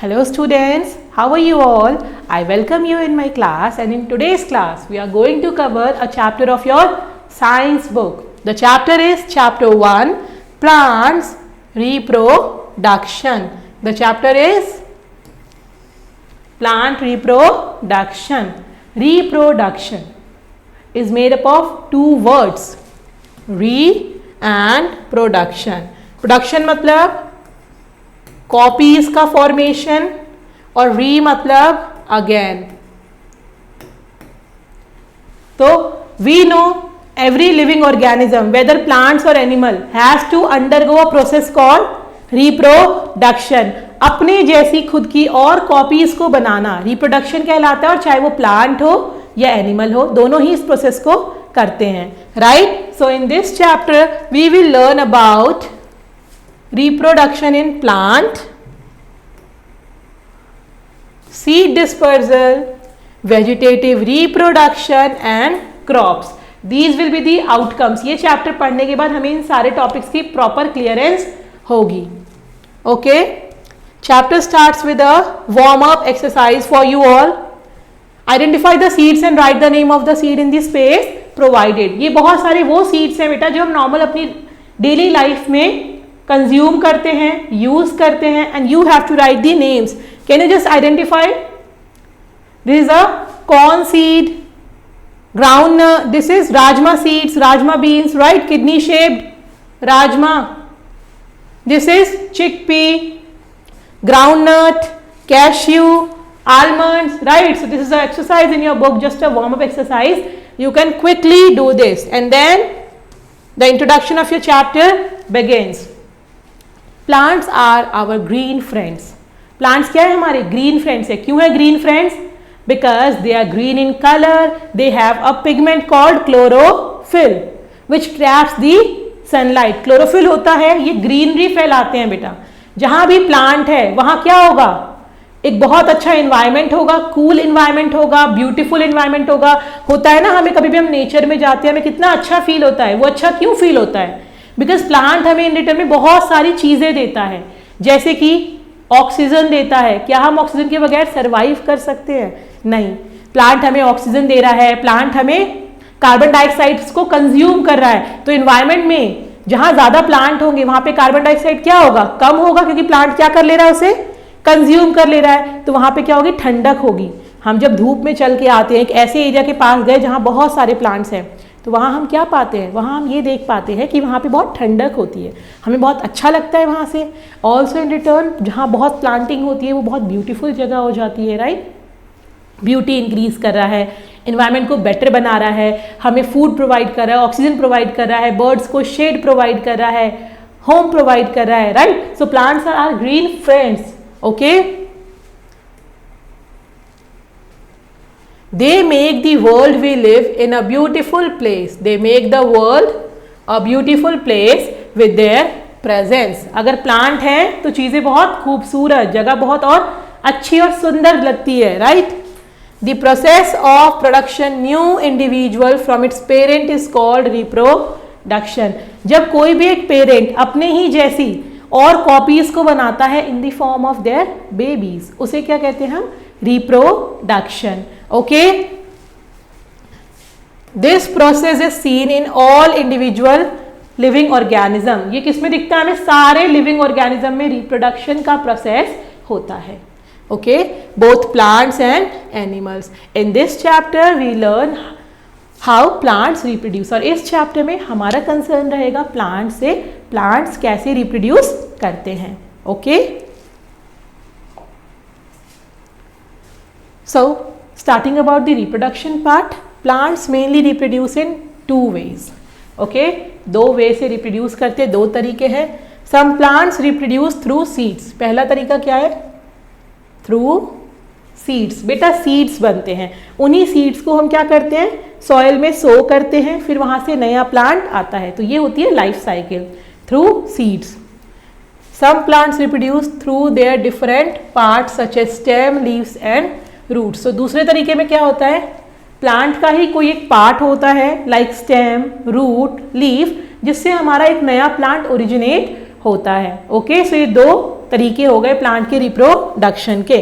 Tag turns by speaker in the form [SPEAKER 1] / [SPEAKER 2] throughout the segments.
[SPEAKER 1] Hello students, how are you all? I welcome you in my class, and in today's class we are going to cover a chapter of your science book. The chapter is chapter 1, Plants Reproduction. The chapter is Plant Reproduction. Reproduction is made up of two words, re and production. Production मतलब copies का formation और re मतलब again. तो we know every living organism whether plants और animal has to undergo a process called reproduction. अपने जैसी खुद की और कॉपीज को बनाना रिप्रोडक्शन कहलाता है, और चाहे वो प्लांट हो या एनिमल हो, दोनों ही इस प्रोसेस को करते हैं. Right. So in this chapter we will learn about reproduction in plant, seed dispersal, vegetative reproduction and crops. These will be the outcomes. ये चैप्टर पढ़ने के बाद हमें इन सारे टॉपिक्स की प्रॉपर क्लियरेंस होगी. Okay. Chapter starts with a warm up exercise for you all. Identify the seeds and right the name of the seed in the space provided. ये बहुत सारे वो सीड्स हैं बेटा जो हम नॉर्मल अपनी डेली लाइफ में कंज्यूम करते हैं, यूज करते हैं, and you have to write the names. Can you just identify? This is a corn seed, ground, this is rajma seeds, rajma beans, right, kidney shaped rajma. This is chickpea, groundnut, cashew, almonds, right? So this is an exercise in your book, just a warm up exercise. You can quickly do this, and then the introduction of your chapter begins. Plants are our green friends. Plants क्या है? हमारे green friends है. क्यों है green friends? Because they are green in color. They have a pigment called chlorophyll, which traps the sunlight. Chlorophyll होता है, ये greenery फैलाते हैं बेटा. जहाँ भी plant है वहाँ क्या होगा? एक बहुत अच्छा environment होगा, cool environment होगा, beautiful environment होगा. होता है ना, हमें कभी भी हम नेचर में जाते हैं हमें कितना अच्छा फील होता है. वो अच्छा क्यों फील होता है? बिकॉज प्लांट हमें इन रिटर्न में बहुत सारी चीजें देता है, जैसे कि ऑक्सीजन देता है. क्या हम ऑक्सीजन के बगैर सर्वाइव कर सकते हैं? नहीं. प्लांट हमें ऑक्सीजन दे रहा है, प्लांट हमें कार्बन डाइऑक्साइड को कंज्यूम कर रहा है. तो इन्वायरमेंट में जहां ज्यादा प्लांट होंगे वहां पे कार्बन डाइऑक्साइड क्या होगा? कम होगा, क्योंकि प्लांट क्या कर ले रहा है? उसे कंज्यूम कर ले रहा है. तो वहां पे क्या होगी? ठंडक होगी. हम जब धूप में चल के आते हैं, एक ऐसे एरिया के पास गए जहां बहुत सारे प्लांट्स हैं, तो वहाँ हम क्या पाते हैं? वहाँ हम ये देख पाते हैं कि वहाँ पे बहुत ठंडक होती है, हमें बहुत अच्छा लगता है वहाँ से. ऑल्सो इन रिटर्न जहाँ बहुत प्लांटिंग होती है वो बहुत ब्यूटीफुल जगह हो जाती है. राइट. ब्यूटी इंक्रीज कर रहा है, इन्वायरमेंट को बेटर बना रहा है, हमें फूड प्रोवाइड कर रहा है, ऑक्सीजन प्रोवाइड कर रहा है, बर्ड्स को शेड प्रोवाइड कर रहा है, होम प्रोवाइड कर रहा है. Right. So plants are our green friends. Okay. They make the world we live in a beautiful place. They make the world a beautiful place with their presence. अगर plant हैं तो चीज़ें बहुत खूबसूरत, जगह बहुत और अच्छी और सुंदर लगती है. Right. The process of production new individual from its parent is called reproduction. जब कोई भी एक पेरेंट अपने ही जैसी और कॉपीज को बनाता है in the form of their babies, उसे क्या कहते हैं हम? Reproduction. Okay, this process is seen in all individual living organism. ये किस में दिखता है? हमें सारे living organism में reproduction का process होता है. Okay, both plants and animals. In this chapter we learn how plants reproduce. और इस chapter में हमारा concern रहेगा plants से, plants कैसे reproduce करते हैं. Okay, so starting about the reproduction part, plants mainly reproduce in two ways. Okay, दो वे से reproduce करते, दो तरीके हैं. Some plants reproduce through seeds. पहला तरीका क्या है? Through seeds. बेटा seeds बनते हैं, उन्हीं seeds को हम क्या करते हैं? सॉइल में सो करते हैं, फिर वहाँ से नया प्लांट आता है. तो ये होती है life cycle through seeds. Some plants reproduce through their different parts such as stem, leaves and root. So दूसरे तरीके में क्या होता है? प्लांट का ही कोई एक पार्ट होता है, लाइक स्टेम, रूट, लीफ, जिससे हमारा एक नया प्लांट ओरिजिनेट होता है. ओके. सो ये दो तरीके हो गए प्लांट के रिप्रोडक्शन के।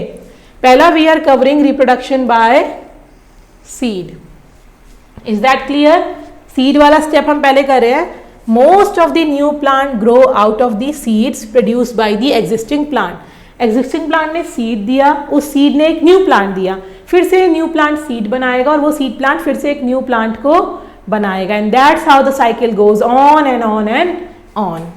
[SPEAKER 1] पहला we are covering reproduction by seed. Is that clear? Seed वाला स्टेप हम पहले कर रहे हैं। Most of the new plant grow out of the seeds produced by the existing plant. Existing plant ने सीड दिया, उस सीड ने एक न्यू प्लांट दिया, फिर से न्यू प्लांट सीड बनाएगा और वो सीड प्लांट फिर से एक न्यू प्लांट को बनाएगा। And that's how the cycle goes on and on and on.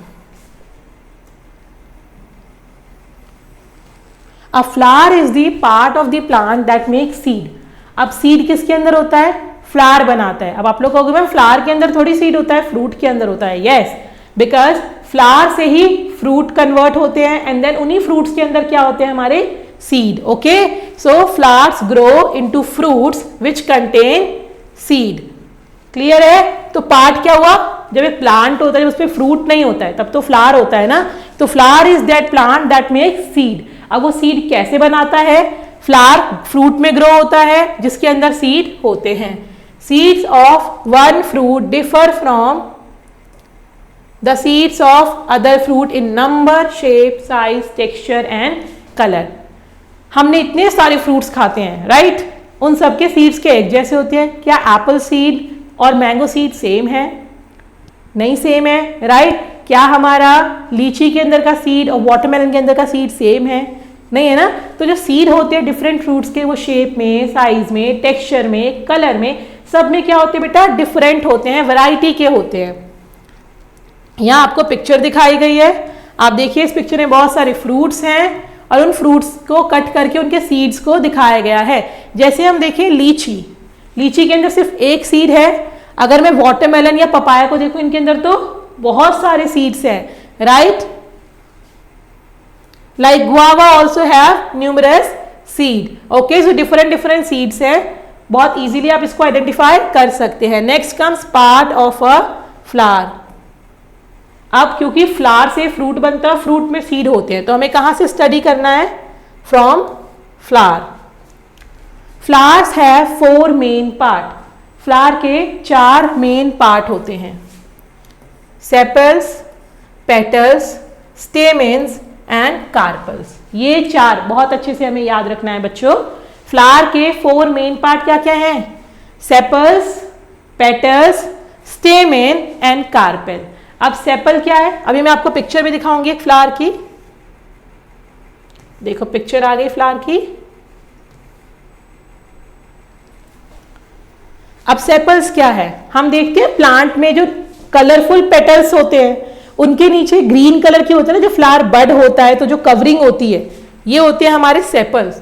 [SPEAKER 1] A flower is the part of the plant that make seed. अब सीड किसके अंदर होता है? फ्लावर बनाता है। अब आप लोग कहोगे मैम फ्लावर के अंदर थोड़ी सीड होता है, फ्रूट के अंदर होता है। यस, बिकॉज फ्लावर से ही फ्रूट कन्वर्ट होते हैं एंड देन उन्हीं फ्रूट्स के अंदर क्या होते हैं? हमारे seed. Okay, so flowers grow into fruits which contain seed. Clear है? तो पार्ट क्या हुआ? जब एक प्लांट होता है, जब उस पर फ्रूट नहीं होता है, तब तो फ्लावर होता है ना। तो flower is that plant that makes seed. अब वो सीड कैसे बनाता है? फ्लावर फ्रूट में ग्रो होता है जिसके अंदर सीड होते हैं। Seeds of one fruit differ from the seeds of other fruit in number, shape, size, texture and colour. हमने इतने सारे फ्रूट्स खाते हैं, राइट? उन सबके सीड्स के एक जैसे होते हैं? क्या एप्पल सीड और मैंगो सीड सेम है? नहीं सेम है, राइट? क्या हमारा लीची के अंदर का सीड और वाटरमेलन के अंदर का सीड सेम है? नहीं है ना। तो जो सीड होते हैं डिफरेंट फ्रूट्स के, वो शेप में, साइज में, टेक्सचर में, कलर में, सब में क्या होते हैं बेटा? डिफरेंट होते हैं, वैरायटी के होते हैं। यहाँ आपको पिक्चर दिखाई गई है, आप देखिए इस पिक्चर में बहुत सारे फ्रूट्स हैं और उन फ्रूट्स को कट करके उनके सीड्स को दिखाया गया है। जैसे हम देखें लीची, लीची के अंदर सिर्फ एक सीड है। अगर मैं वाटरमेलन या पपाया को देखूं, इनके अंदर तो बहुत सारे सीड्स हैं, right? Like guava also have numerous seed. Okay, so different seeds है। बहुत easily आप इसको आइडेंटिफाई कर सकते हैं। Next comes part of a flower. अब क्योंकि फ्लावर से फ्रूट बनता है, फ्रूट में सीड होते हैं, तो हमें कहाँ से स्टडी करना है? From flower. Flowers have 4 main part. Flower के 4 मेन पार्ट होते हैं। Sepals, petals, stamens and carpals. ये 4 बहुत अच्छे से हमें याद रखना है बच्चों। फ्लावर के 4 मेन पार्ट क्या क्या हैं? Sepals, petals, stamen and carpel. अब सेपल क्या है? अभी मैं आपको पिक्चर भी दिखाऊंगी एक फ्लावर की। देखो पिक्चर आ गई फ्लावर की। अब सेपल्स क्या है? हम देखते हैं प्लांट में जो कलरफुल पेटल्स होते हैं, उनके नीचे ग्रीन कलर के होते हैं ना, जो फ्लावर बड होता है तो जो कवरिंग होती है, ये होते हैं हमारे sepals.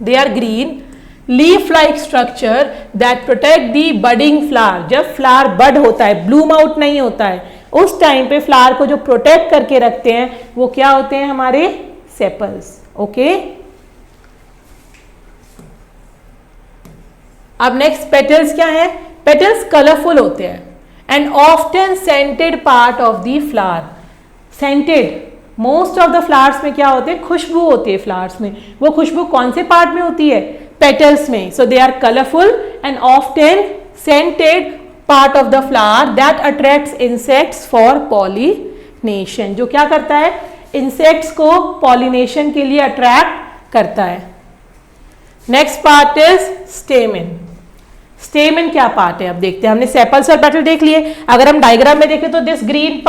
[SPEAKER 1] They are green leaf like structure that protect the budding flower. जब फ्लावर बड होता है, ब्लूम आउट नहीं होता है, उस टाइम पे फ्लावर को जो प्रोटेक्ट करके रखते हैं वो क्या होते हैं? हमारे सेपल्स। ओके, अब नेक्स्ट पेटल्स क्या है? पेटल्स कलरफुल होते हैं and often scented part of the flower. Scented, most of the flowers में क्या होते हैं? खुशबू होती है फ्लावर्स में। वो खुशबू कौन से पार्ट में होती है? पेटल्स में। So they are colourful and often scented part of the flower that attracts insects for pollination. जो क्या करता है? इंसेक्ट्स को पॉलिनेशन के लिए अट्रैक्ट करता है। Next part is stamen. Stamen क्या पार्ट है? अब देखते हैं। हमने सेपल्स और पेटल देख लिए। अगर हम डायग्राम में देखें तो this green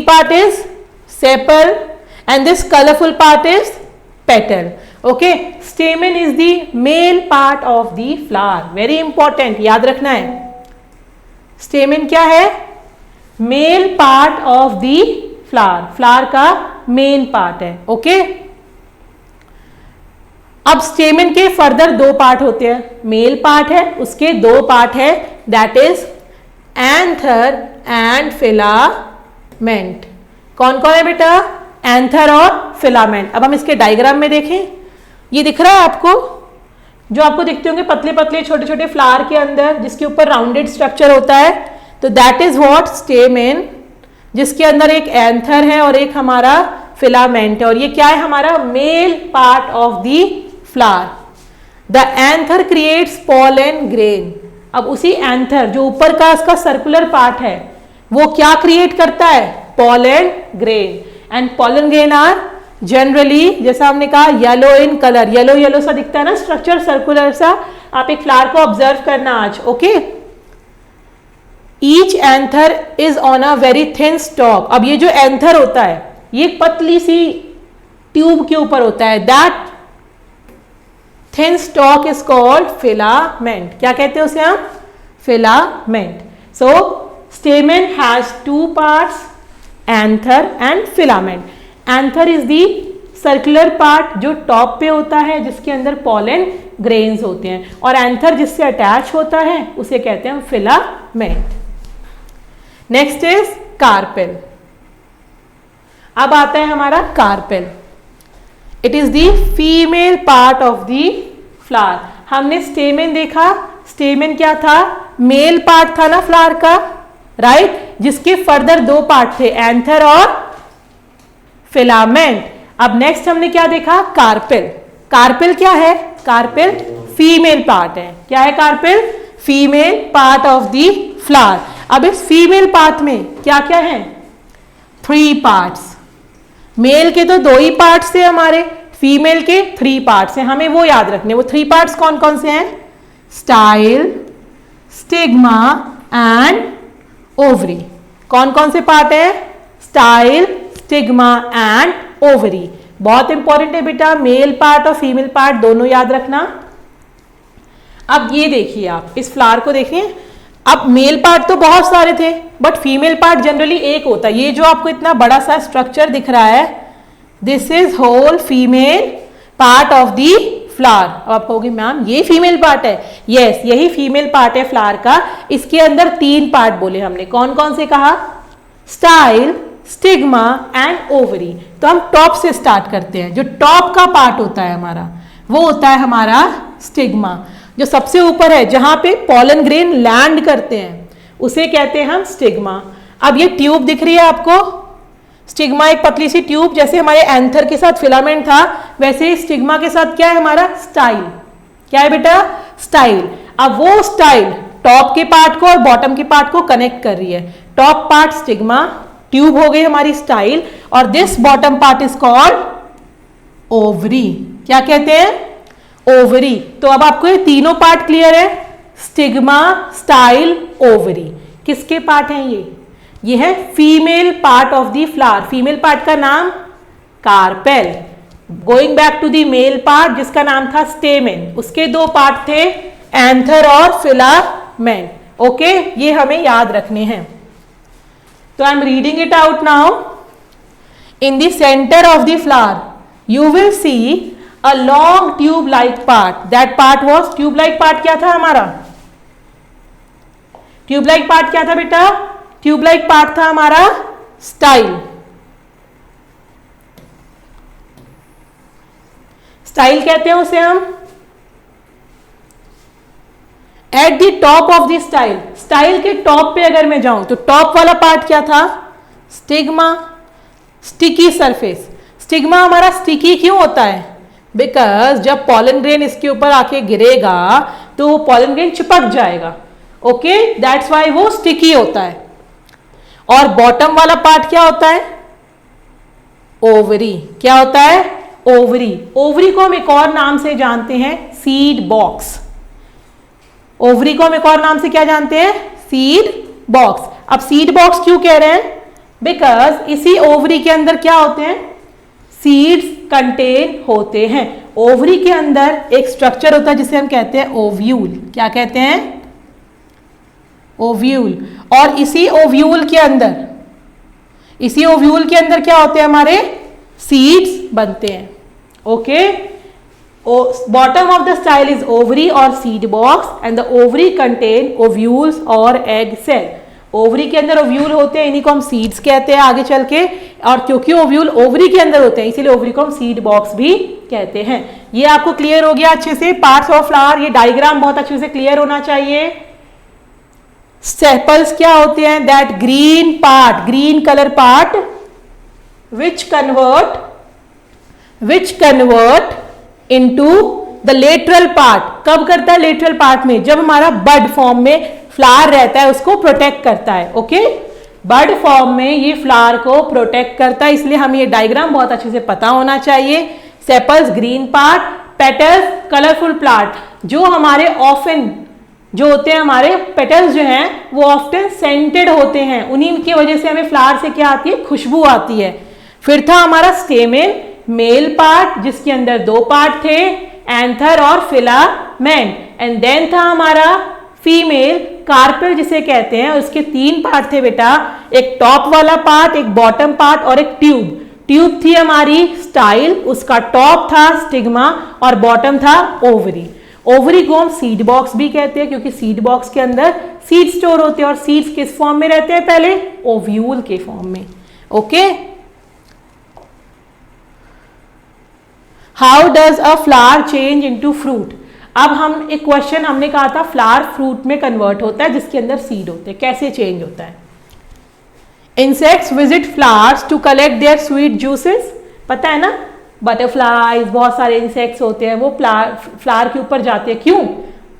[SPEAKER 1] part is sepal and this colourful part is petal. Okay, stamen is the male part of the flower. Very important, याद रखना है। स्टेमेन क्या है? Mail part of the flower. Flower का मेन पार्ट है। Okay, अब stamen के further 2 part होते हैं। मेल पार्ट है, उसके 2 पार्ट है, that is anther and filament. कौन कौन है बेटा? एंथर और फिलामेंट। अब हम इसके डायग्राम में देखें, ये दिख रहा है आपको, जो आपको दिखते होंगे पतले पतले छोटे छोटे फ्लावर के अंदर जिसके ऊपर राउंडेड स्ट्रक्चर होता है, तो दैट इज व्हाट? स्टेमेन, जिसके अंदर एक एंथर है और एक हमारा फिलामेंट है। और ये क्या है? हमारा mail part of the flower. The anther creates pollen grain. अब उसी एंथर जो ऊपर का इसका सर्कुलर पार्ट है, वो क्या क्रिएट करता है? Pollen grain. And pollen grain are generally, जैसा हमने कहा, yellow in colour, yellow yellow सा दिखता है ना स्ट्रक्चर, सर्कुलर सा। आप एक फ्लावर को ऑब्जर्व करना आज, okay. Each anther is on a very thin stock. अब ये जो एंथर होता है ये एक पतली सी ट्यूब के ऊपर होता है, that thin stock is called filament. क्या कहते हैं उसे हम? Filament. So स्टेमन has two parts, anther and filament. Anther is the circular part जो टॉप पे होता है, जिसके अंदर पॉलन ग्रेन्स होते हैं, और एंथर जिससे अटैच होता है उसे कहते हैं फिलामेंट। Next is carpel. अब आता है हमारा carpel. It is the female part of the flower. हमने स्टेमेन देखा, स्टेमेन क्या था? मेल पार्ट था ना फ्लावर का, राइट, जिसके फर्दर दो पार्ट थे, एंथर और फिलामेंट। अब नेक्स्ट हमने क्या देखा? कार्पेल। कार्पेल क्या है? कार्पेल फीमेल पार्ट है। क्या है carpel? Female part of the flower. अब इस फीमेल पार्ट में क्या क्या है? 3 पार्ट्स। मेल के तो 2 ही पार्ट्स थे हमारे, फीमेल के 3 पार्ट्स हैं, हमें वो याद रखने। वो 3 पार्ट्स कौन कौन से हैं? Style, stigma and ovary. कौन कौन से पार्ट है? Style, stigma and ovary. बहुत इंपॉर्टेंट है बेटा, मेल पार्ट और फीमेल पार्ट दोनों याद रखना। अब ये देखिए, आप इस फ्लावर को देखिए। अब मेल पार्ट तो बहुत सारे थे, बट फीमेल पार्ट जनरली एक होता है। ये जो आपको इतना बड़ा सा स्ट्रक्चर दिख रहा है, this is whole female part of the flower. अब आप कहोगे मैम ये फीमेल पार्ट है? यस, यही फीमेल पार्ट है फ्लावर का। इसके अंदर 3 पार्ट बोले हमने, कौन कौन से कहा? Style, stigma and ovary. तो हम टॉप से स्टार्ट करते हैं। जो टॉप का पार्ट होता है हमारा, वो होता है हमारा स्टिग्मा। जो सबसे ऊपर है, जहां पे पॉलन ग्रेन लैंड करते हैं, उसे कहते हैं हम स्टिग्मा। अब ये ट्यूब दिख रही है आपको, स्टिग्मा एक पतली सी ट्यूब, जैसे हमारे एंथर के साथ फिलामेंट था, वैसे ही स्टिग्मा के साथ क्या है हमारा? स्टाइल। क्या है बेटा? स्टाइल। अब वो स्टाइल टॉप के पार्ट को और बॉटम के पार्ट को कनेक्ट कर रही है। टॉप पार्ट स्टिग्मा, ट्यूब हो गई हमारी स्टाइल, और this bottom part is called ovary. क्या कहते हैं? ओवरी। तो अब आपको ये तीनों पार्ट क्लियर है, स्टिग्मा, स्टाइल, ओवरी। किसके पार्ट हैं ये है female part of the flower. Female part का नाम carpel. Going back to the male part जिसका नाम था स्टेमेन, उसके 2 पार्ट थे, एंथर और फिलामेंट। ओके, ये हमें याद रखने हैं। तो I am reading it out now. In the centre of the flower you will see a long tube like part. That part was, tube like part क्या था हमारा? ट्यूब लाइक पार्ट क्या था बेटा? ट्यूब लाइक पार्ट था हमारा style. Style कहते हैं उसे हम। At the top of the style, style के टॉप पे अगर मैं जाऊं तो टॉप वाला पार्ट क्या था? Stigma, sticky surface. स्टिग्मा हमारा स्टिकी क्यों होता है? बिकॉज जब पॉलन ग्रेन इसके ऊपर आके गिरेगा तो वो पॉलन ग्रेन चिपक जाएगा। ओके, दैट्स वाई वो स्टिकी होता है। और बॉटम वाला पार्ट क्या होता है? ओवरी। क्या होता है? ओवरी। ओवरी को हम एक और नाम से जानते हैं, सीड बॉक्स। ओवरी को हम एक और नाम से क्या जानते हैं? Seed box. अब सीड बॉक्स क्यों कह रहे हैं? बिकॉज इसी ओवरी के अंदर क्या होते हैं? सीड्स कंटेन होते हैं। ओवरी के अंदर एक स्ट्रक्चर होता है जिसे हम कहते हैं ओव्यूल। क्या कहते हैं? ओव्यूल। और इसी ओव्यूल के अंदर क्या होते हैं हमारे? सीड्स बनते हैं। Okay, bottom of the style is ovary और seed box and the ovary contain ovules और एग सेल। ओवरी के अंदर ओव्यूल होते हैं, इन्हीं को हम सीड्स कहते हैं आगे चल के। और क्योंकि ओव्यूल ओवरी के अंदर होते हैं इसीलिए ओवरी को हम सीड बॉक्स भी कहते हैं। ये आपको क्लियर हो गया अच्छे से? पार्ट्स ऑफ फ्लावर, ये डायग्राम बहुत अच्छे से क्लियर होना चाहिए। सेपल्स क्या होते हैं? That green part, green colour part which convert into the lateral part. कब करता है लेटरल पार्ट में? जब हमारा बड फॉर्म में फ्लावर रहता है उसको प्रोटेक्ट करता है। ओके, बड फॉर्म में ये फ्लावर को प्रोटेक्ट करता है, इसलिए हमें ये डायग्राम बहुत अच्छे से पता होना चाहिए। Sepals green part, petals colourful plant. जो हमारे ऑफन जो होते हैं, हमारे पेटल्स जो हैं वो ऑफ्टन सेंटेड होते हैं, उन्हीं की वजह से हमें फ्लावर से क्या आती है, खुशबू आती है। फिर था हमारा स्टेमेन, मेल पार्ट जिसके अंदर दो पार्ट थे, एंथर और फिलामेंट। एंड देन था हमारा फीमेल, कार्पेल जिसे कहते हैं, उसके तीन पार्ट थे बेटा, एक टॉप वाला पार्ट, एक बॉटम पार्ट और एक ट्यूब। ट्यूब थी हमारी स्टाइल, उसका टॉप था स्टिग्मा और बॉटम था ओवरी। ओवरी को हम सीड बॉक्स भी कहते हैं क्योंकि सीड बॉक्स के अंदर सीड स्टोर होते हैं और सीड्स किस फॉर्म में रहते हैं, पहले ओव्यूल के फॉर्म में। Okay, how does a flower change into fruit. अब हम एक क्वेश्चन हमने कहा था फ्लावर फ्रूट में कन्वर्ट होता है जिसके अंदर सीड होते हैं, कैसे चेंज होता है। Insects visit flowers to collect their sweet juices, पता है ना, बटरफ्लाईज बहुत सारे इंसेक्ट्स होते हैं वो फ्लावर के ऊपर जाते हैं, क्यों,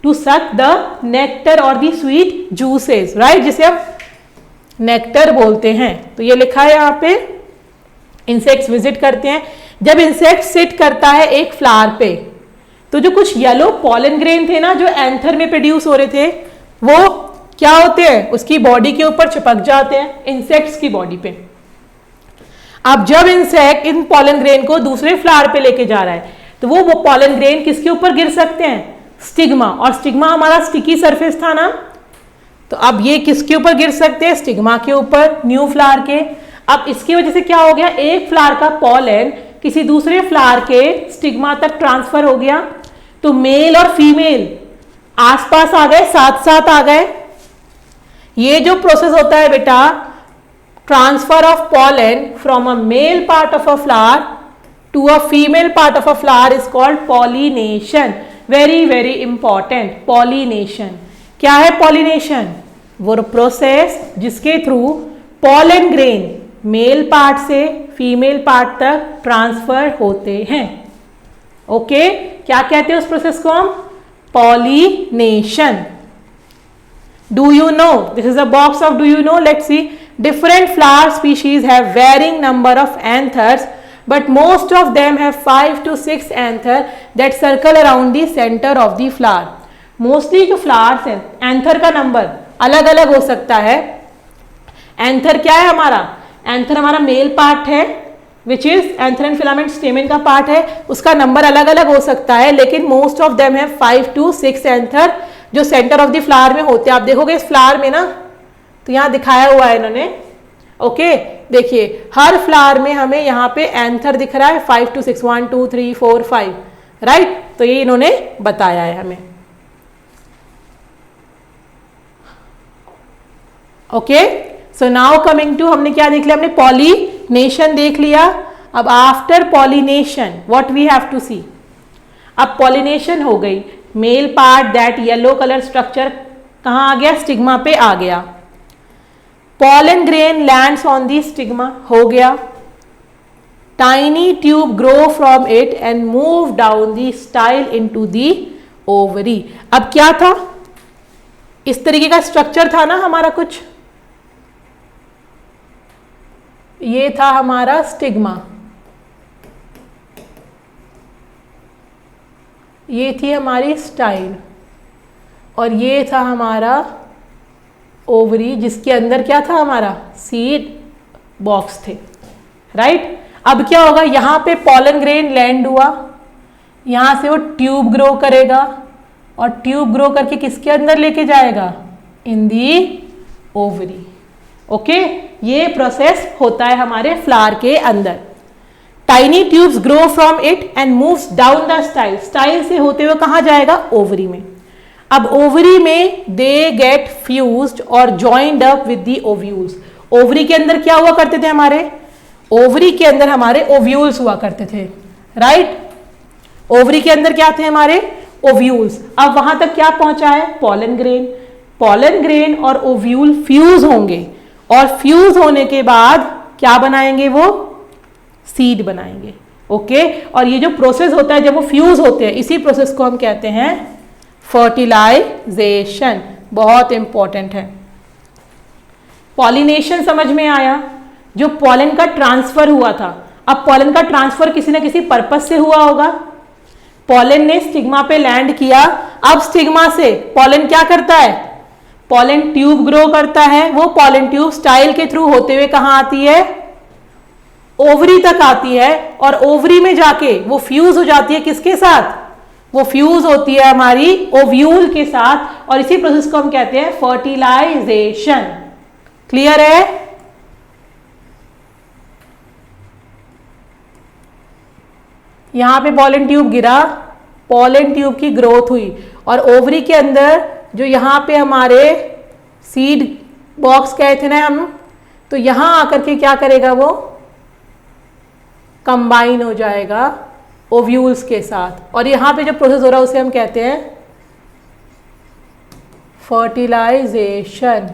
[SPEAKER 1] टू सक द नेक्टर और दी स्वीट जूसेस, राइट, जिसे हम नेक्टर बोलते हैं। तो ये लिखा है यहाँ पे, इंसेक्ट्स विजिट करते हैं। जब इंसेक्ट सिट करता है एक फ्लावर पे, तो जो कुछ येलो पॉलन ग्रेन थे ना जो एंथर में प्रोड्यूस हो रहे थे, वो क्या होते हैं, उसकी बॉडी के ऊपर चिपक जाते हैं, इंसेक्ट्स की बॉडी पे। अब जब इंसेक्ट इन पॉलन ग्रेन को दूसरे फ्लावर पे लेके जा रहा है तो वो पॉलन ग्रेन किसके ऊपर गिर सकते हैं, स्टिग्मा, और स्टिग्मा हमारा स्टिकी सरफेस था ना, तो अब ये किसके ऊपर गिर सकते हैं, स्टिग्मा के ऊपर, न्यू फ्लावर के। अब इसकी वजह से क्या हो गया, एक फ्लावर का पॉलन किसी दूसरे फ्लावर के स्टिग्मा तक ट्रांसफर हो गया, तो मेल और फीमेल आसपास आ गए, साथ साथ आ गए। ये जो प्रोसेस होता है बेटा, transfer of pollen from a male part of a flower to a female part of a flower is called pollination. Very very important, pollination. क्या है पॉलिनेशन, वो प्रोसेस जिसके through pollen grain male part से female part तक transfer होते हैं। Okay, क्या कहते हैं उस प्रोसेस को हम, pollination. Do you know? This is a box of do you know. Let's see. Different flower species have varying number of anthers, but most of them have 5 to 6 anther that circle around the center of the flower. Mostly जो flowers हैं, anther का number अलग अलग हो सकता है। anther क्या है हमारा, anther हमारा मेल पार्ट है, which is anther and filament stamen का पार्ट है, उसका नंबर अलग अलग हो सकता है, लेकिन मोस्ट ऑफ देम है 5 to 6 एंथर जो सेंटर ऑफ द फ्लावर में होते हैं। आप देखोगे इस फ्लावर में ना, तो यहाँ दिखाया हुआ है इन्होंने। ओके, देखिए हर फ्लावर में हमें यहाँ पे एंथर दिख रहा है 5 to 6, 1 2 3 4 5, राइट, तो ये इन्होंने बताया है हमें। Okay, so now coming to, हमने क्या देख लिया, हमने पॉलिनेशन देख लिया। अब after pollination what we have to see, अब पॉलिनेशन हो गई, male part that yellow colour structure कहाँ आ गया, स्टिग्मा पे आ गया, pollen grain lands on the stigma, हो गया, tiny tube grow from it and move down the style into the ovary. अब क्या था, इस तरीके का स्ट्रक्चर था ना हमारा कुछ, ये था हमारा स्टिग्मा, ये थी हमारी स्टाइल, और ये था हमारा ओवरी जिसके अंदर क्या था हमारा सीड बॉक्स थे, राइट। अब क्या होगा, यहाँ पे पॉलन ग्रेन लैंड हुआ, यहाँ से वो ट्यूब ग्रो करेगा और ट्यूब ग्रो करके किसके अंदर लेके जाएगा, इन दी ओवरी। ओके, ये प्रोसेस होता है हमारे फ्लावर के अंदर। Tiny tubes grow from it and moves down the style, style से होते हुए कहाँ जाएगा, ओवरी में। अब ओवरी में दे गेट फ्यूज्ड और joined up with the ovules. Ovary के अंदर क्या हुआ करते थे हमारे, ओवरी के अंदर हमारे ओव्यूल्स हुआ करते थे, राइट। ओवरी के अंदर क्या थे हमारे, ओव्यूल्स। अब वहां तक क्या पहुंचा है, पॉलन ग्रेन। पॉलन ग्रेन और ओव्यूल फ्यूज होंगे और फ्यूज होने के बाद क्या बनाएंगे, वो सीड बनाएंगे। ओके, और ये जो प्रोसेस होता है जब वो फ्यूज होते हैं, इसी प्रोसेस को हम कहते हैं फर्टिलाइजेशन। बहुत इंपॉर्टेंट है। पॉलिनेशन समझ में आया, जो पॉलन का ट्रांसफर हुआ था। अब पॉलन का ट्रांसफर किसी ना किसी पर्पस से हुआ होगा। पॉलन ने स्टिग्मा पे लैंड किया, अब स्टिग्मा से पॉलन क्या करता है, पॉलन ट्यूब ग्रो करता है। वो पॉलन ट्यूब स्टाइल के थ्रू होते हुए कहां आती है, ओवरी तक आती है, और ओवरी में जाके वो फ्यूज हो जाती है किसके साथ, वो फ्यूज होती है हमारी ओव्यूल के साथ, और इसी प्रोसेस को हम कहते हैं फर्टिलाइजेशन। क्लियर है? यहां पे पॉलन ट्यूब गिरा, पॉलन ट्यूब की ग्रोथ हुई, और ओवरी के अंदर जो यहां पे हमारे सीड बॉक्स कहे थे ना हम, तो यहां आकर के क्या करेगा, वो कंबाइन हो जाएगा ओव्यूल्स के साथ, और यहां पे जो प्रोसेस हो रहा है उसे हम कहते हैं फर्टिलाइजेशन।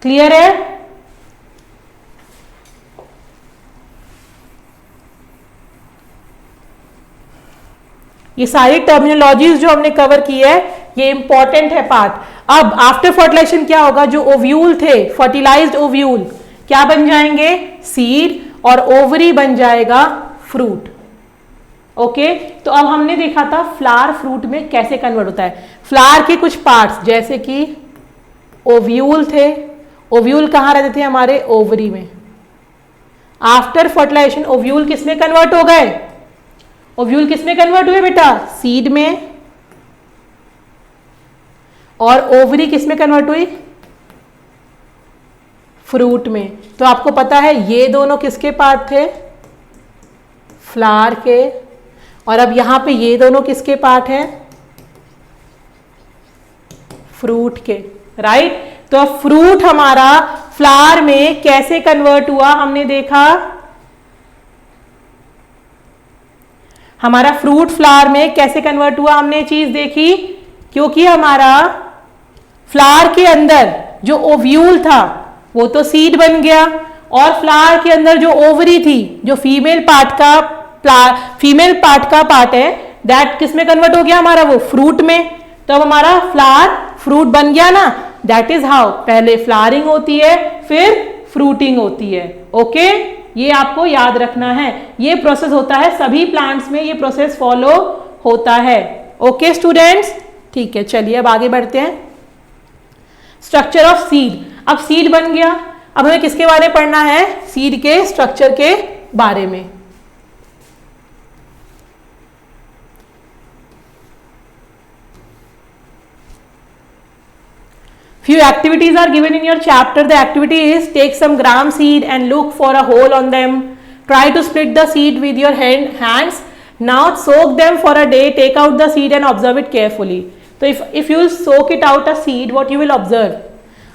[SPEAKER 1] क्लियर है? ये सारी टर्मिनोलॉजीज जो हमने कवर की है ये इंपॉर्टेंट है पार्ट। अब आफ्टर फर्टिलाइजेशन क्या होगा, जो ओव्यूल थे, फर्टिलाइज्ड ओव्यूल क्या बन जाएंगे, सीड, और ओवरी बन जाएगा फ्रूट। ओके, तो अब हमने देखा था फ्लावर फ्रूट में कैसे कन्वर्ट होता है। फ्लावर के कुछ पार्ट्स जैसे कि ओव्यूल थे, ओव्यूल कहाँ रहते थे हमारे, ओवरी में। आफ्टर फर्टिलाइजेशन ओव्यूल किसमें कन्वर्ट हो गए, ओव्यूल किसमें कन्वर्ट हुए बेटा, सीड में, और ओवरी किसमें कन्वर्ट हुई, फ्रूट में। तो आपको पता है ये दोनों किसके पार्ट थे, फ्लावर के, और अब यहां पे ये दोनों किसके पार्ट हैं, फ्रूट के, राइट। तो अब फ्रूट हमारा फ्लावर में कैसे कन्वर्ट हुआ हमने देखा, हमारा फ्रूट फ्लावर में कैसे कन्वर्ट हुआ हमने चीज देखी, क्योंकि हमारा फ्लावर के अंदर जो ओव्यूल था वो तो सीड बन गया, और फ्लावर के अंदर जो ओवरी थी, जो फीमेल पार्ट का पार्ट है, दैट किस में कन्वर्ट हो गया हमारा, वो फ्रूट में। तो अब हमारा फ्लावर फ्रूट बन गया ना, दैट इज हाउ, पहले फ्लावरिंग होती है फिर फ्रूटिंग होती है। ओके, ये आपको याद रखना है, ये प्रोसेस होता है सभी प्लांट्स में, ये प्रोसेस फॉलो होता है। ओके स्टूडेंट्स, ठीक है, चलिए अब आगे बढ़ते हैं। स्ट्रक्चर ऑफ सीड, अब सीड बन गया, अब हमें किसके बारे में पढ़ना है, सीड के स्ट्रक्चर के बारे में। Few activities are given in your chapter. The activity is take some gram seed and look for a hole on them. Try to split the seed with your hands. Now soak them for a day. Take out the seed and observe it carefully. So if you soak it out a seed, what you will observe?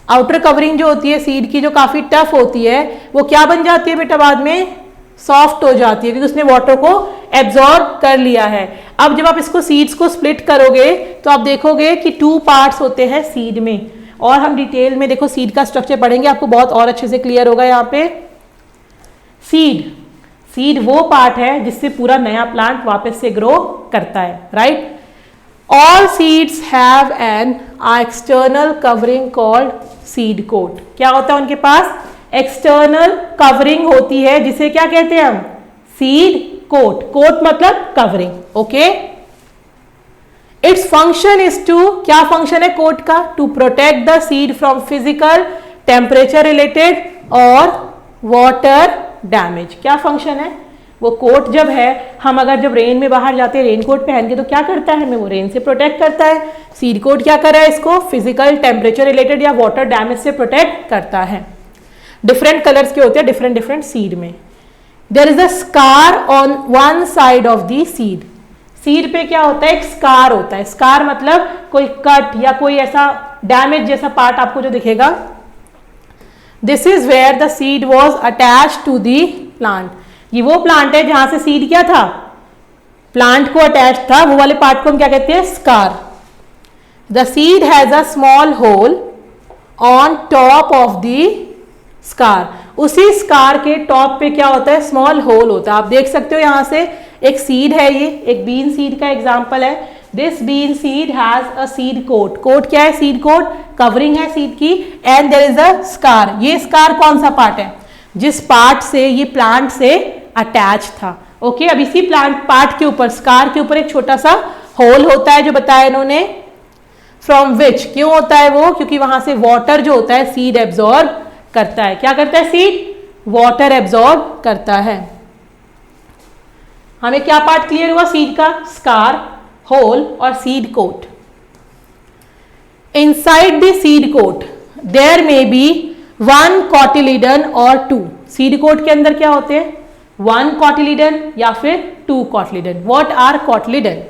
[SPEAKER 1] Outer covering जो होती है seed की, जो काफी tough होती है, वो क्या बन जाती है बेटा, बाद में सॉफ्ट हो जाती है, क्योंकि उसने वाटर को एब्जॉर्ब कर लिया है। अब जब आप इसको सीड्स को स्प्लिट करोगे तो आप देखोगे कि 2 पार्ट्स होते हैं सीड में, और हम डिटेल में देखो सीड का स्ट्रक्चर पढ़ेंगे, आपको बहुत और अच्छे से क्लियर होगा। यहाँ पे सीड वो पार्ट है जिससे पूरा नया प्लांट वापस से ग्रो करता है, right. All seeds have an external covering called seed coat. क्या होता है उनके पास, एक्सटर्नल कवरिंग होती है, जिसे क्या कहते हैं हम, सीड कोट। कोट मतलब covering. Okay, its function is to, क्या फंक्शन है कोट का, to protect the seed from physical, temperature related और वाटर डैमेज। क्या फंक्शन है वो कोट, जब है हम अगर जब रेन में बाहर जाते हैं रेन कोट पहन के, तो क्या करता है हमें, वो रेन से प्रोटेक्ट करता है। सीड कोट क्या कर रहा है, इसको फिजिकल, टेम्परेचर रिलेटेड या वाटर डैमेज से प्रोटेक्ट करता है। डिफरेंट कलर्स के होते हैं डिफरेंट डिफरेंट सीड में। There is a scar on one side of the seed. Seed पे क्या होता है, एक स्कार होता है। स्कार मतलब कोई कट या कोई ऐसा डैमेज जैसा पार्ट आपको जो दिखेगा। This is where the seed was attach to the plant. ये वो प्लांट है जहां से सीड क्या था, प्लांट को अटैच था, वो वाले पार्ट को हम क्या कहते हैं, scar. The seed has a small hole on top of the scar. उसी स्कार के टॉप पे क्या होता है, स्मॉल होल होता है। आप देख सकते हो यहां से एक सीड है, ये एक बीन सीड का एग्जाम्पल है। This bean seed has a seed coat. Coat क्या है? सीड कोट, कवरिंग है सीड की. And there is a scar. ये स्कार कौन सा पार्ट है? जिस पार्ट से ये प्लांट से अटैच था. ओके, अब इसी प्लांट पार्ट के ऊपर, स्कार के ऊपर एक छोटा सा होल होता है जो बताया इन्होंने. फ्रॉम विच, क्यों होता है वो? क्योंकि वहां से वाटर जो होता है सीड एब्जॉर्ब करता है. क्या करता है सीड? वाटर एब्जॉर्ब करता है. हमें क्या पार्ट क्लियर हुआ सीड का? स्कार, होल और seed coat. Inside the seed coat there may be 1 cotyledon और 2. सीड कोट के अंदर क्या होते हैं? 1 कॉटिलिडन या फिर 2 cotyledon. What are cotyledon?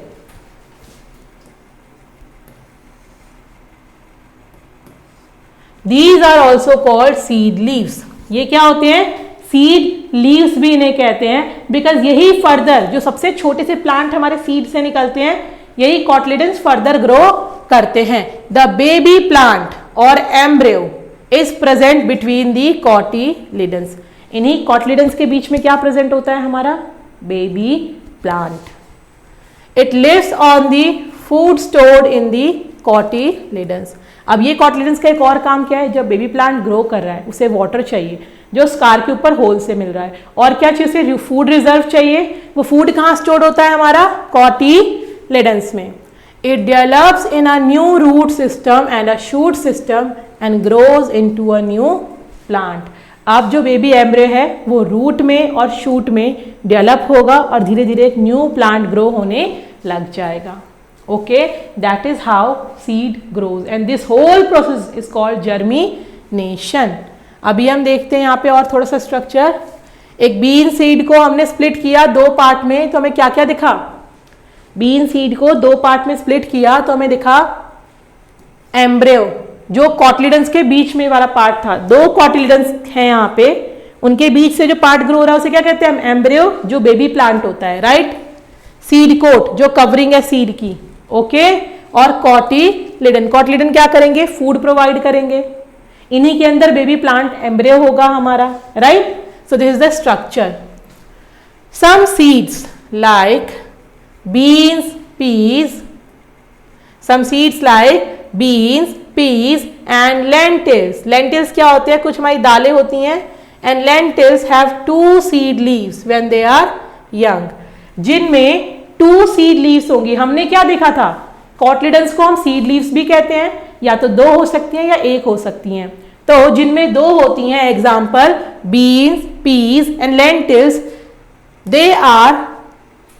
[SPEAKER 1] These are also called seed leaves. ये क्या होते हैं? सीड लीव्स भी इन्हें कहते हैं, बिकॉज यही फर्दर, जो सबसे छोटे से प्लांट हमारे सीड से निकलते हैं, यही कॉटिलिडन्स फर्दर ग्रो करते हैं. द बेबी प्लांट और embryo is present between the cotyledons. इन्हीं कॉटिलिडन्स के बीच में क्या प्रेजेंट होता है? हमारा baby plant. It lives on the food stored in the cotyledons. अब ये कॉटिलिडन्स का एक और काम क्या है? जब बेबी प्लांट ग्रो कर रहा है उसे वाटर चाहिए जो स्कार के ऊपर होल से मिल रहा है, और क्या चाहिए उसे? फूड रिजर्व चाहिए. वो फूड कहाँ स्टोर्ड होता है? हमारा कॉटिलिडन्स में. It develops in a new root system and a shoot system and grows into a new plant. अब जो बेबी एम्ब्रियो है वो रूट में और शूट में डेवलप होगा और धीरे धीरे एक न्यू प्लांट ग्रो होने लग जाएगा. Okay, that is how seed grows and this whole process is called germination. अभी हम देखते हैं यहाँ पे और थोड़ा सा स्ट्रक्चर. एक बीन सीड को हमने स्प्लिट किया 2 पार्ट में, तो हमें क्या क्या दिखा? बीन सीड को 2 पार्ट में स्प्लिट किया तो हमें दिखा एम्ब्रियो, जो कॉटिलिडन्स के बीच में वाला पार्ट था. 2 कॉटिलिडन्स हैं यहाँ पे, उनके बीच से जो पार्ट ग्रो हो रहा है उसे क्या कहते हैं? एम्ब्रियो, जो बेबी प्लांट होता है. राइट. सीड कोट, जो कवरिंग है सीड की. ओके, और कॉटिलिडन. कॉटिलिडन क्या करेंगे? फूड प्रोवाइड करेंगे. इन्हीं के अंदर बेबी प्लांट एम्ब्रियो होगा हमारा. Right. So this is the structure. Some seeds like beans, peas, some seeds like beans, peas and lentils. Lentils क्या होते हैं? कुछ हमारी दालें होती हैं. And lentils have 2 seed leaves when they are young. जिनमें 2 सीड लीव्स होंगी. हमने क्या देखा था? कॉटिलिडन्स को हम सीड लीव्स भी कहते हैं, या तो 2 हो सकती हैं या 1 हो सकती हैं. तो जिनमें 2 होती हैं, example beans, peas and lentils, they are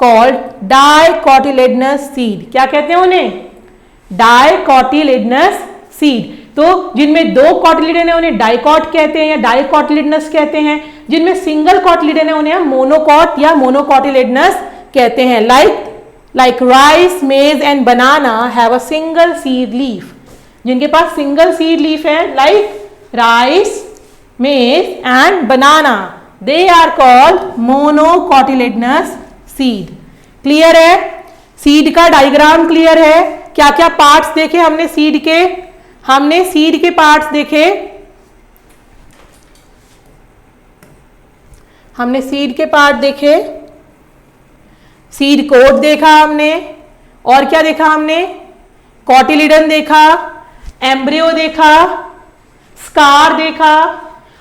[SPEAKER 1] called dicotyledonous seed. क्या कहते हैं उन्हें? Dicotyledonous seed. तो जिनमें 2 कॉटिलिडन है उन्हें डाइकॉट कहते हैं या डाइकोटिलिडनस कहते हैं. जिनमें सिंगल कॉटिलिडन है उन्हें हम मोनोकॉट या मोनोकॉटिलिडनस कहते हैं. Like rice, maize and banana have a single seed leaf. जिनके पास सिंगल सीड लीफ है, like rice, maize and banana, they are called monocotyledonous seed. Clear है? सीड का डायग्राम क्लियर है? क्या क्या पार्ट्स देखे हमने सीड के? हमने सीड के पार्ट्स देखे. हमने सीड के पार्ट देखे, सीड कोट देखा हमने, और क्या देखा हमने? कॉटिलिडन देखा, एम्ब्रियो देखा, स्कार देखा.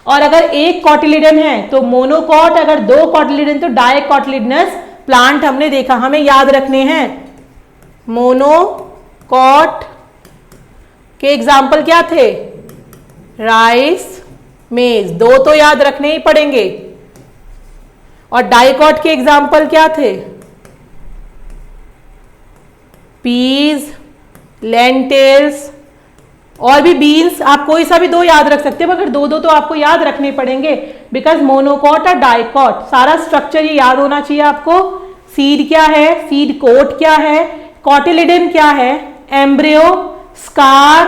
[SPEAKER 1] और अगर 1 कॉटिलिडन है तो मोनोकॉट, अगर 2 कॉटिलिडन तो डाइकोटिलिडनस प्लांट हमने देखा. हमें याद रखने हैं. मोनोकॉट के एग्जाम्पल क्या थे? राइस, मेज, 2 तो याद रखने ही पड़ेंगे. और डाइकॉट के एग्जाम्पल क्या थे? पीज, लेंटिल्स, और भी बीन्स. आप कोई सा भी 2 याद रख सकते हैं, मगर 2 तो आपको याद रखने पड़ेंगे, बिकॉज मोनोकॉट और डाइकॉट, सारा स्ट्रक्चर ये याद होना चाहिए आपको. सीड क्या है? सीड कोट क्या है? कॉटिलिडन क्या है? Embryo, scar,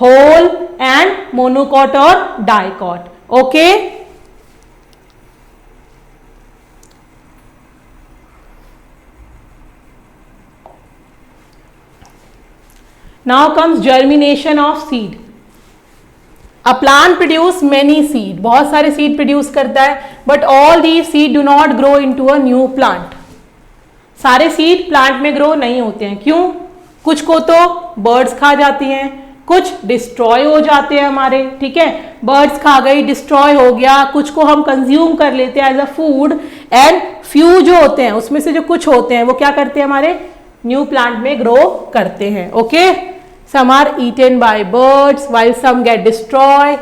[SPEAKER 1] hole and monocot और dicot. Okay. Now comes germination of seed. A plant produce many seed. बहुत सारे seed produce करता है, but all these seed do not grow into a new plant. सारे seed plant में grow नहीं होते हैं. क्यों? कुछ को तो बर्ड्स खा जाती हैं, कुछ डिस्ट्रॉय हो जाते हैं हमारे, ठीक है, बर्ड्स खा गई, डिस्ट्रॉय हो गया, कुछ को हम कंज्यूम कर लेते हैं as a food, and few जो होते हैं उसमें से जो कुछ होते हैं वो क्या करते हैं, हमारे न्यू प्लांट में ग्रो करते हैं। Okay, some are eaten by birds while some get destroy.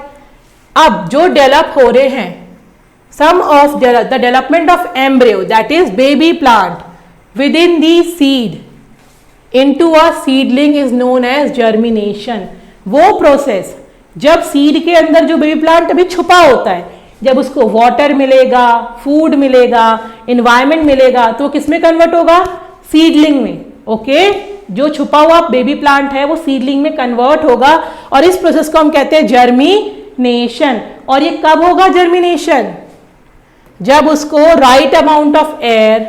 [SPEAKER 1] अब जो डेवलप हो रहे हैं, some of the development of embryo that is baby plant within the seed into a seedling is known as germination। वो process जब seed के अंदर जो बेबी प्लांट अभी छुपा होता है, जब उसको वाटर मिलेगा, फूड मिलेगा, एनवायरनमेंट मिलेगा, तो किसमें कन्वर्ट होगा, सीडलिंग में। ओके, जो छुपा हुआ बेबी प्लांट है वो सीडलिंग में कन्वर्ट होगा, और इस प्रोसेस को हम कहते हैं जर्मिनेशन। और ये कब होगा जर्मिनेशन, जब उसको right amount of air,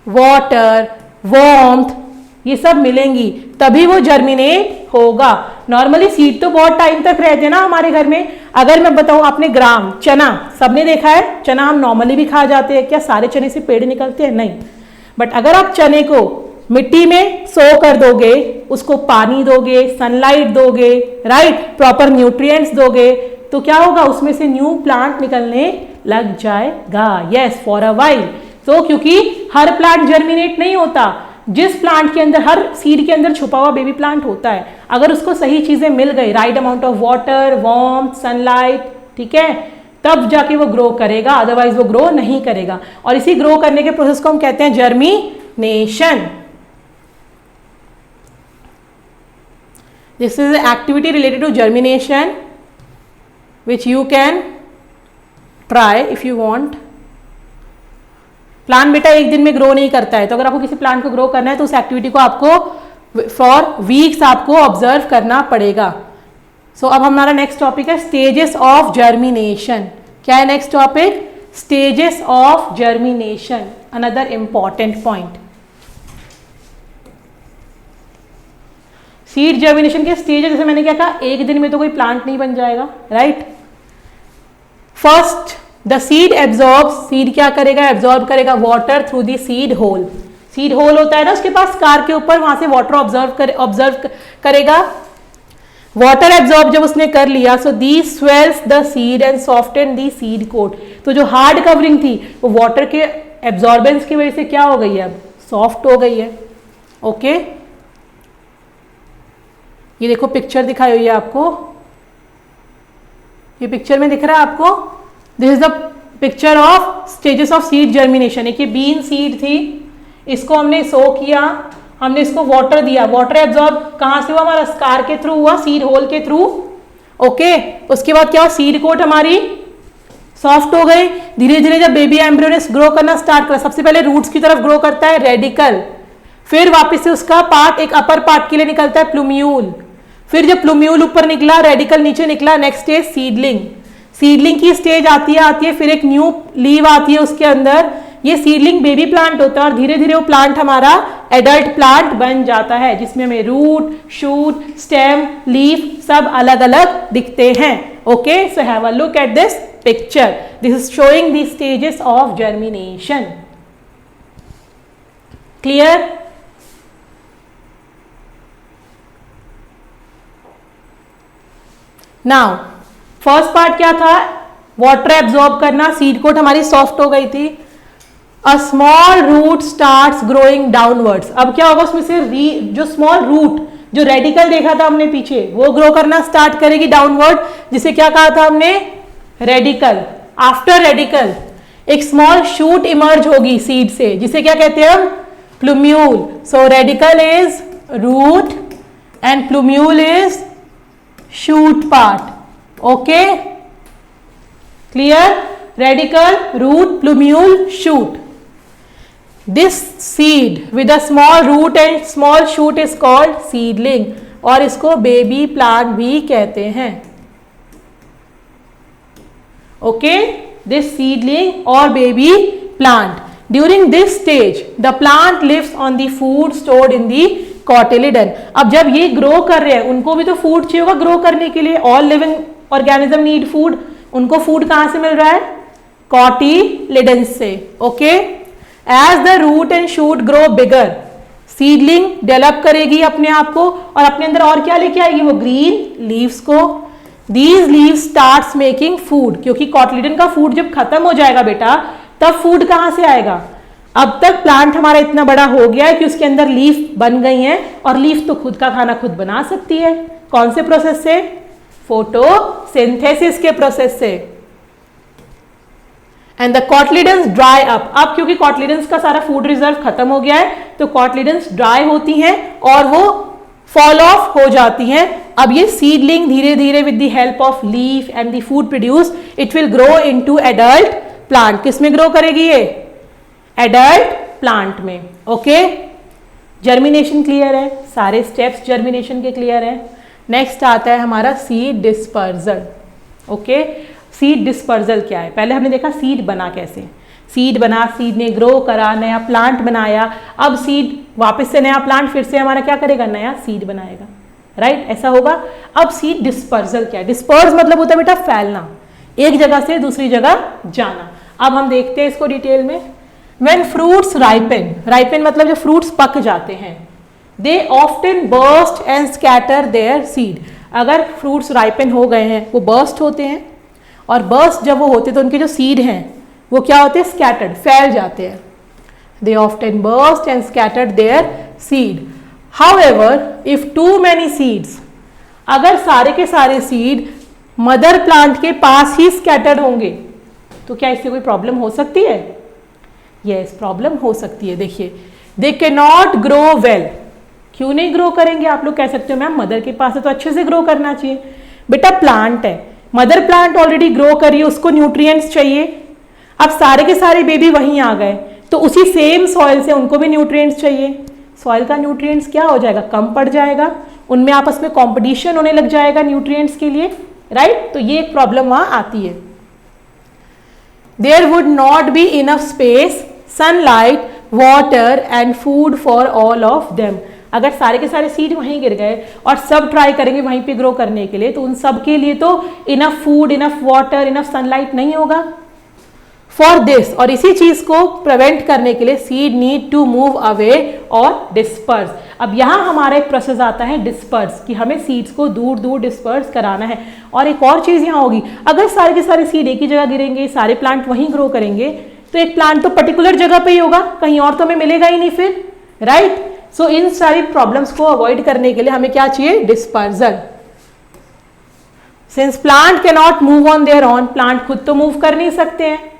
[SPEAKER 1] water, warmth ये सब मिलेंगी, तभी वो जर्मिनेट होगा। नॉर्मली सीड तो बहुत टाइम तक रहते हैं ना हमारे घर में। अगर मैं बताऊं, आपने ग्राम चना सबने देखा है, चना हम नॉर्मली भी खा जाते हैं, क्या सारे चने से पेड़ निकलते हैं, नहीं। बट अगर आप चने को मिट्टी में सो कर दोगे, उसको पानी दोगे, सनलाइट दोगे, राइट, प्रॉपर न्यूट्रिएंट्स दोगे, तो क्या होगा, उसमें से न्यू प्लांट निकलने लग जाएगा। Yes, for a while. तो क्योंकि हर प्लांट जर्मिनेट नहीं होता, जिस प्लांट के अंदर, हर सीड के अंदर छुपा हुआ बेबी प्लांट होता है, अगर उसको सही चीजें मिल गई, right amount of water, warmth, sunlight, ठीक है, तब जाके वो ग्रो करेगा, अदरवाइज वो ग्रो नहीं करेगा। और इसी ग्रो करने के प्रोसेस को हम कहते हैं germination. This is activity related to germination which you can try if you want. Plant बेटा एक दिन में ग्रो नहीं करता है, तो अगर आपको किसी प्लांट को ग्रो करना है तो उस एक्टिविटी को आपको फॉर वीक्स आपको ऑब्जर्व करना पड़ेगा। सो अब हमारा नेक्स्ट टॉपिक है स्टेजेस ऑफ जर्मिनेशन। क्या है next topic, stages of germination, another important point. Seed germination के स्टेज, जैसे मैंने क्या कहा, एक दिन में तो कोई प्लांट नहीं बन जाएगा, right. First the seed absorbs, seed क्या करेगा, एब्जॉर्ब करेगा water through the seed hole. Seed hole होता है ना उसके पास कार के ऊपर, वहां से वाटर ऑब्जर्व करेगा। वाटर एब्जॉर्ब जब उसने कर लिया, so the swells the seed and soften the seed coat. तो जो हार्ड कवरिंग थी वो वाटर के एब्जॉर्बेंस की वजह से क्या हो गई है, अब सॉफ्ट हो गई है। ओके, ये देखो पिक्चर दिखाई हुई है आपको, ये पिक्चर में दिख रहा है आपको, this is the picture of stages of seed germination. एक ये बीन सीड थी, इसको हमने सो किया, हमने इसको वाटर दिया, वाटर एब्जॉर्ब कहां से हुआ, हमारा स्कार के थ्रू हुआ, सीड होल के थ्रू। ओके, उसके बाद क्या हुआ, सीड कोट हमारी सॉफ्ट हो गई। धीरे धीरे जब बेबी एम्ब्रियो ने ग्रो करना स्टार्ट करा, सबसे पहले रूट्स की तरफ ग्रो करता है रेडिकल, फिर वापस से उसका पार्ट एक अपर पार्ट के लिए निकलता है प्लूम्यूल, फिर जब प्लूम्यूल ऊपर निकला, रेडिकल नीचे निकला, नेक्स्ट स्टेज सीडलिंग। सीडलिंग की स्टेज आती है, फिर एक न्यू लीव आती है उसके अंदर, ये सीडलिंग बेबी प्लांट होता है, और धीरे धीरे वो प्लांट हमारा एडल्ट प्लांट बन जाता है, जिसमें हमें रूट, शूट, स्टेम, लीफ सब अलग अलग दिखते हैं। Okay, so have a look at this picture, this is showing the stages of germination. Clear? Now first part क्या था, वाटर एब्जॉर्ब करना, सीड कोट हमारी सॉफ्ट हो गई थी। A small root starts growing downwards. अब क्या होगा, उसमें से जो स्मॉल रूट, जो रेडिकल देखा था हमने पीछे, वो ग्रो करना स्टार्ट करेगी डाउनवर्ड, जिसे क्या कहा था हमने, रेडिकल। आफ्टर रेडिकल एक स्मॉल शूट इमर्ज होगी सीड से, जिसे क्या कहते हैं हम, plumule. So radicle is root and plumule is shoot part. Okay, clear? Radicle, root, plumule, shoot. This seed with a small root and small shoot is called seedling, और इसको baby plant भी कहते हैं। ओके, दिस सीडलिंग और baby plant. During this stage the plant lives on the food stored in the cotyledon. अब जब ये grow कर रहे हैं, उनको भी तो फूड चाहिए होगा ग्रो करने के लिए, all living organism need food. उनको फूड कहां से मिल रहा है, कॉटिलिडन से। Okay, as the root and shoot grow bigger, seedling develop करेगी अपने आप को और अपने अंदर और क्या लेके आएगी, वो ग्रीन लीव्स को। These leaves starts making food, क्योंकि कॉटलिडन का फूड जब खत्म हो जाएगा बेटा तब फूड कहां से आएगा। अब तक प्लांट हमारा इतना बड़ा हो गया है कि उसके अंदर लीफ बन गई हैं और लीफ तो खुद का खाना खुद बना सकती है। कौन से प्रोसेस से, फोटोसिंथेसिस के प्रोसेस से। एंड द कॉटलिडन्स ड्राई अप, अब क्योंकि कॉटलिडन्स का सारा फूड रिजर्व खत्म हो गया है तो कॉटलिडन्स ड्राई होती हैं और वो फॉल ऑफ हो जाती हैं। अब ये सीडलिंग धीरे धीरे with the help of leaf and the food produce it will grow into adult plant. किस में ग्रो करेगी ये, एडल्ट प्लांट में। ओके, जर्मिनेशन क्लियर है, सारे स्टेप्स जर्मिनेशन के क्लियर है। नेक्स्ट आता है हमारा seed dispersal. Okay, seed dispersal क्या है, पहले हमने देखा सीड बना कैसे, सीड बना, सीड ने ग्रो करा, नया प्लांट बनाया। अब सीड वापस से नया प्लांट फिर से हमारा क्या करेगा, नया सीड बनाएगा, राइट, ऐसा होगा। अब सीड डिस्पर्जल क्या है, डिस्पर्स मतलब होता है बेटा फैलना, एक जगह से दूसरी जगह जाना। अब हम देखते हैं इसको डिटेल में। When fruits ripen, ripen मतलब जो फ्रूट्स पक जाते हैं, they often burst and scatter their seed। अगर फ्रूट्स राइपन हो गए हैं वो बर्स्ट होते हैं और बर्स्ट जब वो होते तो उनके जो सीड हैं वो क्या होते हैं, स्कैटर्ड, फैल जाते हैं। They often burst and scattered their seed. However, if too many seeds, अगर सारे के सारे सीड मदर प्लांट के पास ही स्कैटर्ड होंगे तो क्या इससे कोई प्रॉब्लम हो सकती है, यस, प्रॉब्लम हो सकती है। देखिए, they can not grow well, क्यों नहीं ग्रो करेंगे, आप लोग कह सकते हो मैम मदर के पास है तो अच्छे से ग्रो करना चाहिए। बेटा प्लांट है, मदर प्लांट ऑलरेडी ग्रो कर रही है, उसको न्यूट्रिएंट्स चाहिए। अब सारे के सारे बेबी वहीं आ गए तो उसी सेम सॉइल से उनको भी न्यूट्रिएंट्स चाहिए। सॉइल का न्यूट्रिएंट्स क्या हो जाएगा, कम पड़ जाएगा, उनमें आपस में कॉम्पिटिशन होने लग जाएगा न्यूट्रिएंट्स के लिए, राइट। तो ये एक प्रॉब्लम वहां आती है। There would not be enough space, sunlight, water and food for all of them। अगर सारे के सारे सीड वहीं गिर गए और सब ट्राई करेंगे वहीं पे ग्रो करने के लिए तो उन सब के लिए तो enough food, enough water, enough sunlight नहीं होगा। फॉर दिस, और इसी चीज को प्रिवेंट करने के लिए seed need to move away और डिस्पर्स। अब यहाँ हमारा एक प्रोसेस आता है डिस्पर्स, कि हमें सीड्स को दूर दूर डिस्पर्स कराना है। और एक और चीज यहाँ होगी, अगर सारे के सारे सीड एक ही जगह गिरेंगे, सारे प्लांट वहीं ग्रो करेंगे तो एक प्लांट तो पर्टिकुलर जगह पे ही होगा, कहीं और तो हमें मिलेगा ही नहीं फिर, राइट। सो इन सारी प्रॉब्लम्स को अवॉइड करने के लिए हमें क्या चाहिए, dispersal. Since plant can not move on their own, plant खुद तो मूव कर नहीं सकते हैं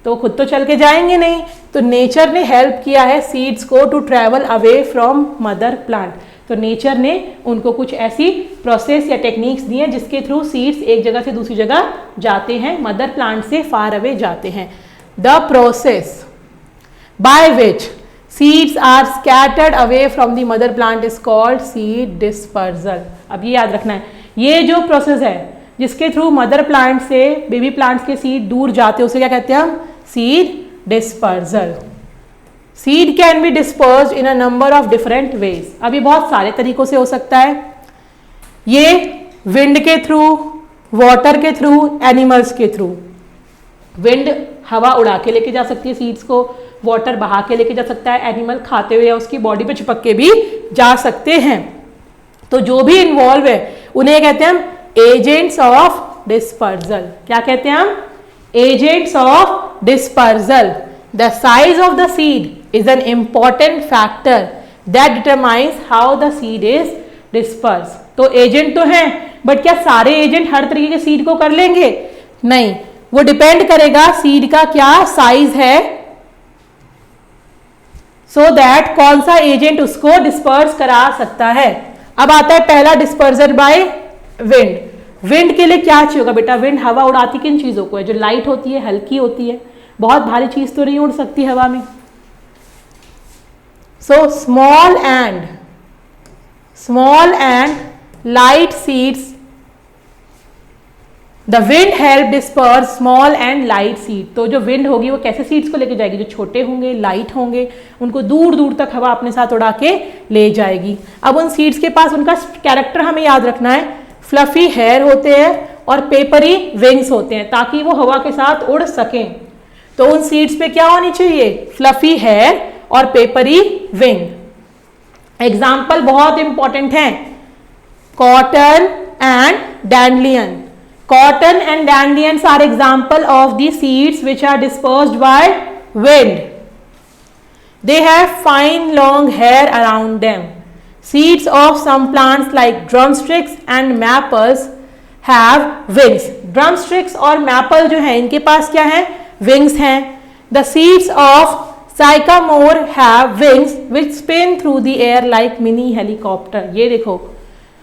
[SPEAKER 1] तो खुद तो चल के जाएंगे नहीं, तो नेचर ने हेल्प किया है सीड्स को to travel away from mother plant. तो नेचर ने उनको कुछ ऐसी प्रोसेस या टेक्निक्स दी हैं जिसके थ्रू सीड्स एक जगह से दूसरी जगह जाते हैं, मदर प्लांट से फार अवे जाते हैं। The process by which seeds are scattered away from the mother plant is called seed dispersal. अब ये याद रखना है, ये जो प्रोसेस है जिसके थ्रू मदर प्लांट से बेबी प्लांट्स के सीड दूर जाते हैं उसे क्या कहते हैं हम, seed dispersal. Seed can be dispersed in a number of different ways. अब ये बहुत सारे तरीकों से हो सकता है, ये विंड के थ्रू, वाटर के थ्रू, एनिमल्स के थ्रू। विंड हवा उड़ा के लेके जा सकती है सीड्स को, वाटर बहा के लेके जा सकता है, एनिमल खाते हुए या उसकी बॉडी पे चिपक के भी जा सकते हैं। तो जो भी इन्वॉल्व है उन्हें कहते हैं हम एजेंट्स ऑफ डिस्पर्जल। क्या कहते हैं हम, agents of dispersal. The size of the seed is an important factor that determines how the seed is disperse. तो एजेंट तो हैं, बट क्या सारे एजेंट हर तरीके के सीड को कर लेंगे, नहीं, वो डिपेंड करेगा सीड का क्या साइज है, सो दैट कौन सा एजेंट उसको डिस्पर्स करा सकता है। अब आता है पहला डिस्पर्जर बाय विंड। विंड के लिए क्या चाहिए होगा बेटा, विंड हवा उड़ाती किन चीजों को है, जो लाइट होती है, हल्की होती है, बहुत भारी चीज तो नहीं उड़ सकती हवा में। So small and light seeds, the wind help disperse small and light seed. तो जो विंड होगी वो कैसे सीड्स को लेके जाएगी, जो छोटे होंगे, लाइट होंगे, उनको दूर दूर तक हवा अपने साथ उड़ा के ले जाएगी। अब उन सीड्स के पास उनका कैरेक्टर हमें याद रखना है, फ्लफी हेयर होते हैं और पेपरी विंग्स होते हैं ताकि वो हवा के साथ उड़ सकें। तो उन सीड्स पे क्या होनी चाहिए, फ्लफी हेयर और पेपरी विंग। एग्जाम्पल बहुत इंपॉर्टेंट हैं, cotton and dandelion. Cotton and dandelions are example of the seeds which are dispersed by wind. They have fine long hair around them. Seeds of some plants like drumsticks and maples have wings. Drumsticks और maple जो है इनके पास क्या है, wings हैं. The seeds of sycamore have wings which spin through the air like mini helicopter. ये देखो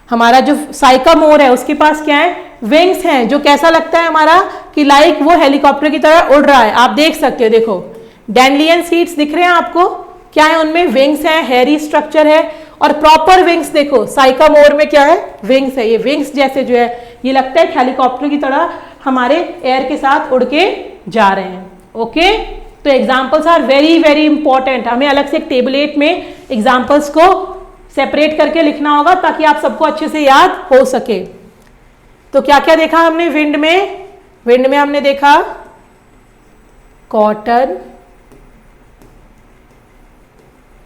[SPEAKER 1] हमारा जो साइकामोर है उसके पास क्या है, विंग्स हैं, जो कैसा लगता है हमारा कि लाइक वो हेलीकॉप्टर की तरह उड़ रहा है. आप देख सकते हो, देखो डैंडलियन सीड्स दिख रहे हैं आपको, क्या है उनमें, विंग्स हैं, हेयरी स्ट्रक्चर है. और प्रॉपर विंग्स देखो साइकामोर में क्या है, विंग्स है. ये विंग्स जैसे जो है ये लगता है हेलीकॉप्टर की तरह हमारे एयर के साथ उड़ के जा रहे हैं. ओके, तो examples are very very important. हमें अलग से एक टेबलेट में एग्जाम्पल्स को सेपरेट करके लिखना होगा ताकि आप सबको अच्छे से याद हो सके. तो क्या क्या देखा हमने विंड में, विंड में हमने देखा कॉटन,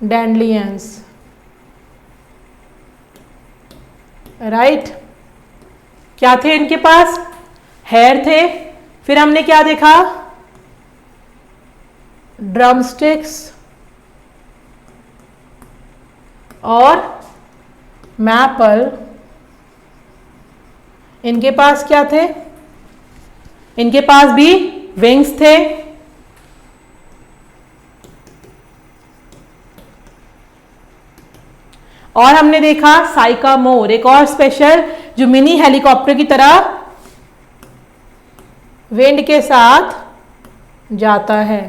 [SPEAKER 1] डैंडलियंस, राइट. क्या थे इनके पास, हेयर थे. फिर हमने क्या देखा, ड्रमस्टिक्स और मैपल. इनके पास क्या थे, इनके पास भी विंग्स थे. और हमने देखा साइकामोर, एक और स्पेशल जो मिनी हेलीकॉप्टर की तरह विंड के साथ जाता है.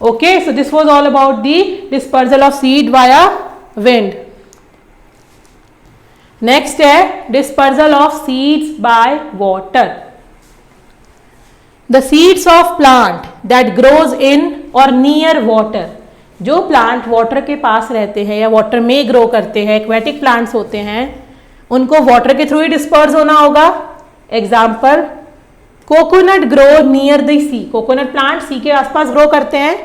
[SPEAKER 1] Okay, so this was all about the dispersal of seed via wind. Next है dispersal of seeds by water. The seeds of plant that grows in or near water. जो plant water के पास रहते हैं या वाटर में grow करते हैं, aquatic plants होते हैं, उनको वाटर के थ्रू ही डिस्पर्स होना होगा. Example, coconut grow near the sea. Coconut plant sea के आसपास ग्रो करते हैं.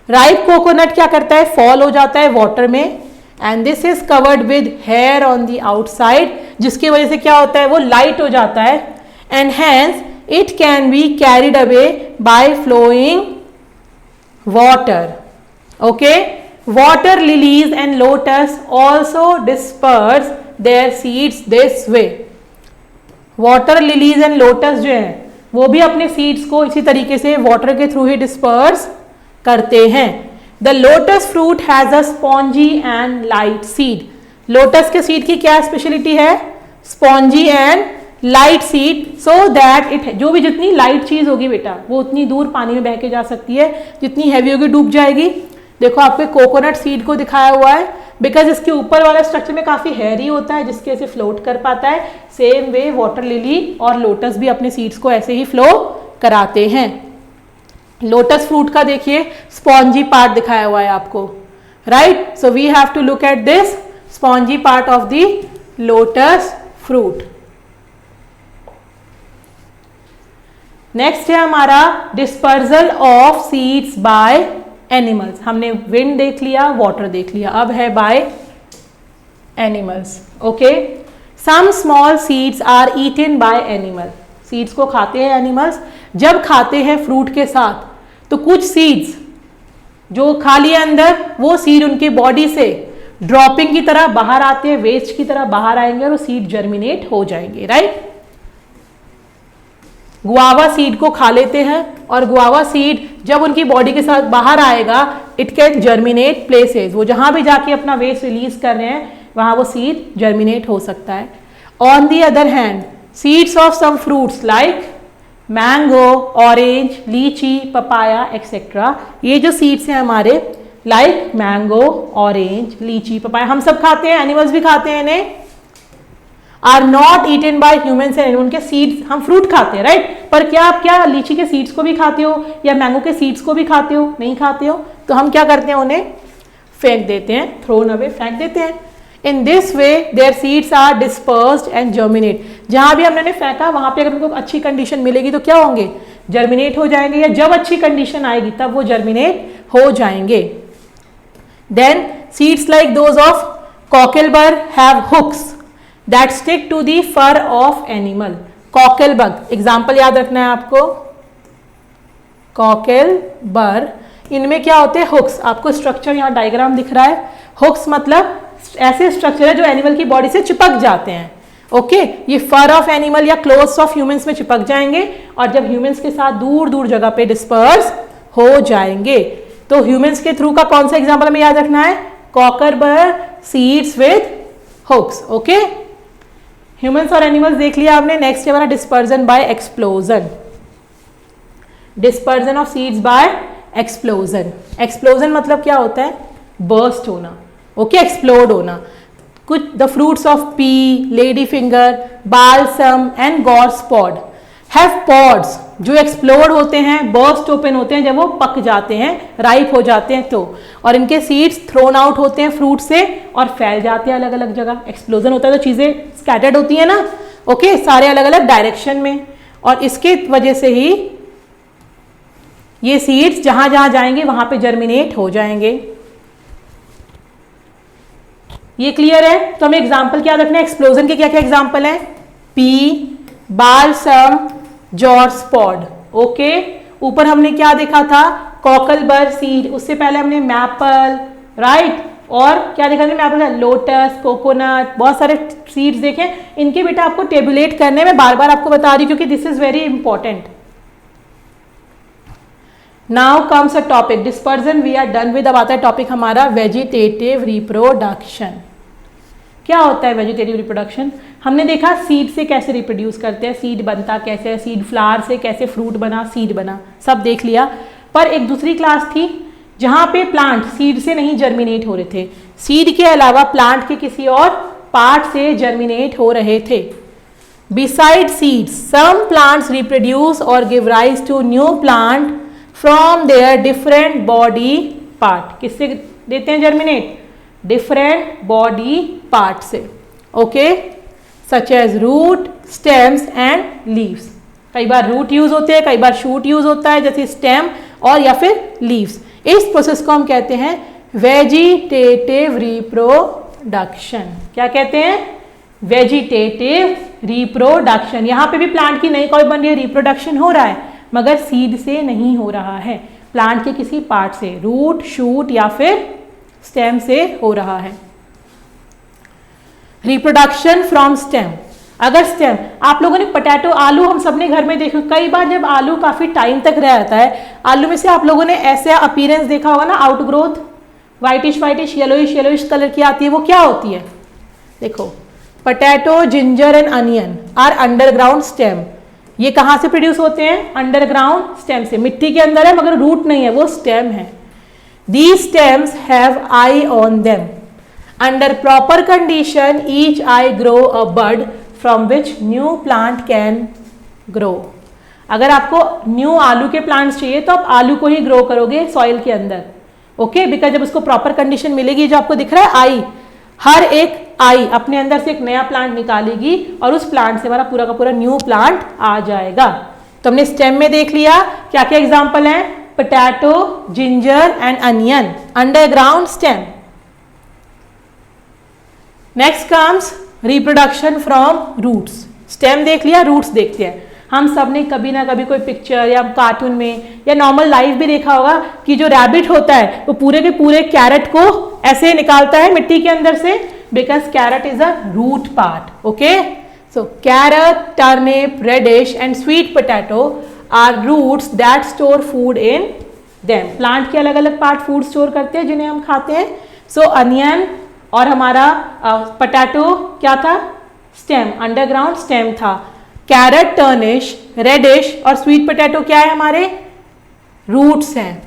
[SPEAKER 1] राइप कोकोनट क्या करता है, फॉल हो जाता है वाटर में, and this is covered with hair on the outside, जिसकी वजह से क्या होता है, वो लाइट हो जाता है. And hence it can be carried away by flowing water. Okay, water lilies and lotus also disperse their seeds this way. Water lilies and lotus जो है वो भी अपने सीड्स को इसी तरीके से वाटर के थ्रू ही डिस्पर्स करते हैं. The lotus fruit has a spongy and light seed. Lotus के सीड की क्या स्पेशलिटी है, spongy and light seed, so that it, जो भी जितनी लाइट चीज होगी बेटा वो उतनी दूर पानी में बह के जा सकती है, जितनी हैवी होगी डूब जाएगी. देखो आपके कोकोनट सीड को दिखाया हुआ है, बिकॉज इसके ऊपर वाला स्ट्रक्चर में काफी हैवी होता है जिसके से फ्लोट कर पाता है. सेम वे वाटर लिली और लोटस भी अपने सीड्स को ऐसे ही फ्लो कराते हैं. लोटस फ्रूट का देखिए स्पॉन्जी पार्ट दिखाया हुआ है आपको, right. So we have to look at this spongy part of the lotus fruit. Next है हमारा dispersal of seeds by animals. हमने विंड देख लिया, वाटर देख लिया, अब है by animals. Okay, some small seeds are eaten by animal. Seeds को खाते हैं एनिमल्स. जब खाते हैं फ्रूट के साथ तो कुछ सीड्स जो खा लिए अंदर, वो सीड उनकी बॉडी से ड्रॉपिंग की तरह बाहर आते हैं, वेस्ट की तरह बाहर आएंगे और वो सीड जर्मिनेट हो जाएंगे, राइट. गुआवा सीड को खा लेते हैं और गुआवा सीड जब उनकी बॉडी के साथ बाहर आएगा, इट कैन जर्मिनेट प्लेसेस. वो जहां भी जाके अपना वेस्ट रिलीज कर रहे हैं वहां वो सीड जर्मिनेट हो सकता है. On the other hand, seeds of some fruits like mango, orange, lychee, papaya etcetera, ये जो सीड्स हैं हमारे, like mango, orange, lychee, papaya, हम सब खाते हैं, एनिमल्स भी खाते हैं इन्हें, are not eaten by humans. And उनके सीड्स, हम फ्रूट खाते हैं, राइट, पर क्या आप क्या लीची के सीड्स को भी खाते हो या मैंगो के सीड्स को भी खाते हो, नहीं खाते हो. तो हम क्या करते हैं, उन्हें फेंक देते हैं, थ्रोन अवे, फेंक देते हैं. In this way their seeds are dispersed and germinate. जहां भी हमने फेंका वहां पे अगर उनको अच्छी कंडीशन मिलेगी तो क्या होंगे, जर्मिनेट हो जाएंगे, या जब अच्छी कंडीशन आएगी तब वो जर्मिनेट हो जाएंगे. Then seeds like those of cocklebur have hooks that stick to the fur of animal. Cocklebur example याद रखना है आपको, कॉकलबर, इनमें क्या होते हैं हुक्स, आपको स्ट्रक्चर यहाँ डायग्राम दिख रहा है, हुक्स मतलब ऐसे स्ट्रक्चर है जो एनिमल की बॉडी से चिपक जाते हैं, ओके ये फर ऑफ एनिमल या क्लोथ्स ऑफ ह्यूमंस में चिपक जाएंगे और जब ह्यूमंस के साथ दूर दूर जगह पे डिस्पर्स हो जाएंगे। तो ह्यूमंस के थ्रू का कौन सा एग्जाम्पल हमें याद रखना है, cocklebur seeds with hooks, okay humans और एनिमल्स देख लिया आपने। नेक्स्ट है हमारा dispersion by explosion, dispersion of seeds by explosion. Explosion मतलब क्या होता है, बर्स्ट होना, ओके एक्सप्लोड होना। कुछ the fruits of pea, lady finger, balsam and gorse pod have pods, जो एक्सप्लोड होते हैं, बर्स्ट ओपन होते हैं जब वो पक जाते हैं, राइप हो जाते हैं तो, और इनके सीड्स थ्रोन आउट होते हैं फ्रूट से और फैल जाते हैं अलग अलग जगह। एक्सप्लोजन होता है तो चीजें स्कैटर्ड होती है ना, ओके सारे अलग अलग डायरेक्शन में, और इसके वजह से ही ये सीड्स जहां जहां जाएंगे वहां पे जर्मिनेट हो जाएंगे। ये क्लियर है? तो हमें एग्जाम्पल क्या रखना है, एक्सप्लोजन के क्या क्या एग्जाम्पल है, पी, बालसम, जॉर्स पॉड, ओके ऊपर हमने क्या देखा था, कॉकलबर सीड, उससे पहले हमने मैपल, राइट और क्या देखा था मैपल, लोटस, कोकोनट, बहुत सारे सीड्स देखे। इनके बेटा आपको टेबुलेट करने में बार बार आपको बता रही हूँ क्योंकि this is very important. Now comes a topic dispersion, we are done with. अब आता है टॉपिक हमारा वेजिटेटिव रिप्रोडक्शन। क्या होता है वेजिटेटिव रिप्रोडक्शन? हमने देखा सीड से कैसे रिप्रोड्यूस करते हैं, सीड बनता कैसे है, सीड फ्लावर से कैसे फ्रूट बना, सीड बना, सब देख लिया। पर एक दूसरी क्लास थी जहां पे प्लांट सीड से नहीं जर्मिनेट हो रहे थे, सीड के अलावा प्लांट के किसी और पार्ट से जर्मिनेट हो रहे थे। Beside seeds some plants reproduce और give rise to new plant from their different body part. किससे देते हैं जर्मिनेट? डिफरेंट बॉडी पार्ट से, okay such as root, stems and leaves. कई बार रूट यूज होते हैं, कई बार शूट यूज होता है, जैसे स्टेम और या फिर लीव्स। इस प्रोसेस को हम कहते हैं वेजिटेटिव रिप्रोडक्शन। क्या कहते हैं? Vegetative reproduction. यहां पे भी प्लांट की नई कॉपी बन रही है, रिप्रोडक्शन हो रहा है मगर सीड से नहीं हो रहा है, प्लांट के किसी पार्ट से, रूट, शूट या फिर स्टेम से हो रहा है। Reproduction from stem. अगर स्टेम, आप लोगों ने पोटैटो, आलू हम सबने घर में देखा, कई बार जब आलू काफी टाइम तक रह जाता है, आलू में से आप लोगों ने ऐसा अपीयरेंस देखा होगा ना, outgrowth whitish whitish yellowish colour की आती है, वो क्या होती है? देखो potato, ginger and onion are underground stem. ये कहां से प्रोड्यूस होते हैं? अंडरग्राउंड स्टेम से। मिट्टी के अंदर है मगर रूट नहीं है, वो स्टेम है। These stems have eye on them. Under proper condition, each eye grow a bud from which new plant can grow. अगर आपको न्यू आलू के प्लांट्स चाहिए तो आप आलू को ही ग्रो करोगे सॉइल के अंदर, ओके बिकॉज जब उसको प्रॉपर कंडीशन मिलेगी, जो आपको दिख रहा है आई, हर एक आई अपने अंदर से एक नया प्लांट निकालेगी और उस प्लांट से हमारा पूरा का पूरा न्यू प्लांट आ जाएगा। तो हमने स्टेम में देख लिया क्या क्या एग्जाम्पल है, potato, ginger and onion, underground stem. Next comes reproduction from roots. Stem देख लिया, रूट्स देखते हैं। हम सब ने कभी ना कभी कोई पिक्चर या कार्टून में या नॉर्मल लाइफ भी देखा होगा कि जो रैबिट होता है वो पूरे के पूरे कैरेट को ऐसे निकालता है मिट्टी के अंदर से, because carrot is a root part, okay. So carrot, turnip, radish and sweet potato are roots that store food in them. Plant के अलग अलग पार्ट फूड स्टोर करते हैं जिन्हें हम खाते हैं। सो अनियन और हमारा पोटैटो क्या था? स्टेम, अंडरग्राउंड स्टेम था। कैरेट, टर्निश, रेडिश और स्वीट पोटैटो क्या है? हमारे रूट्स हैं।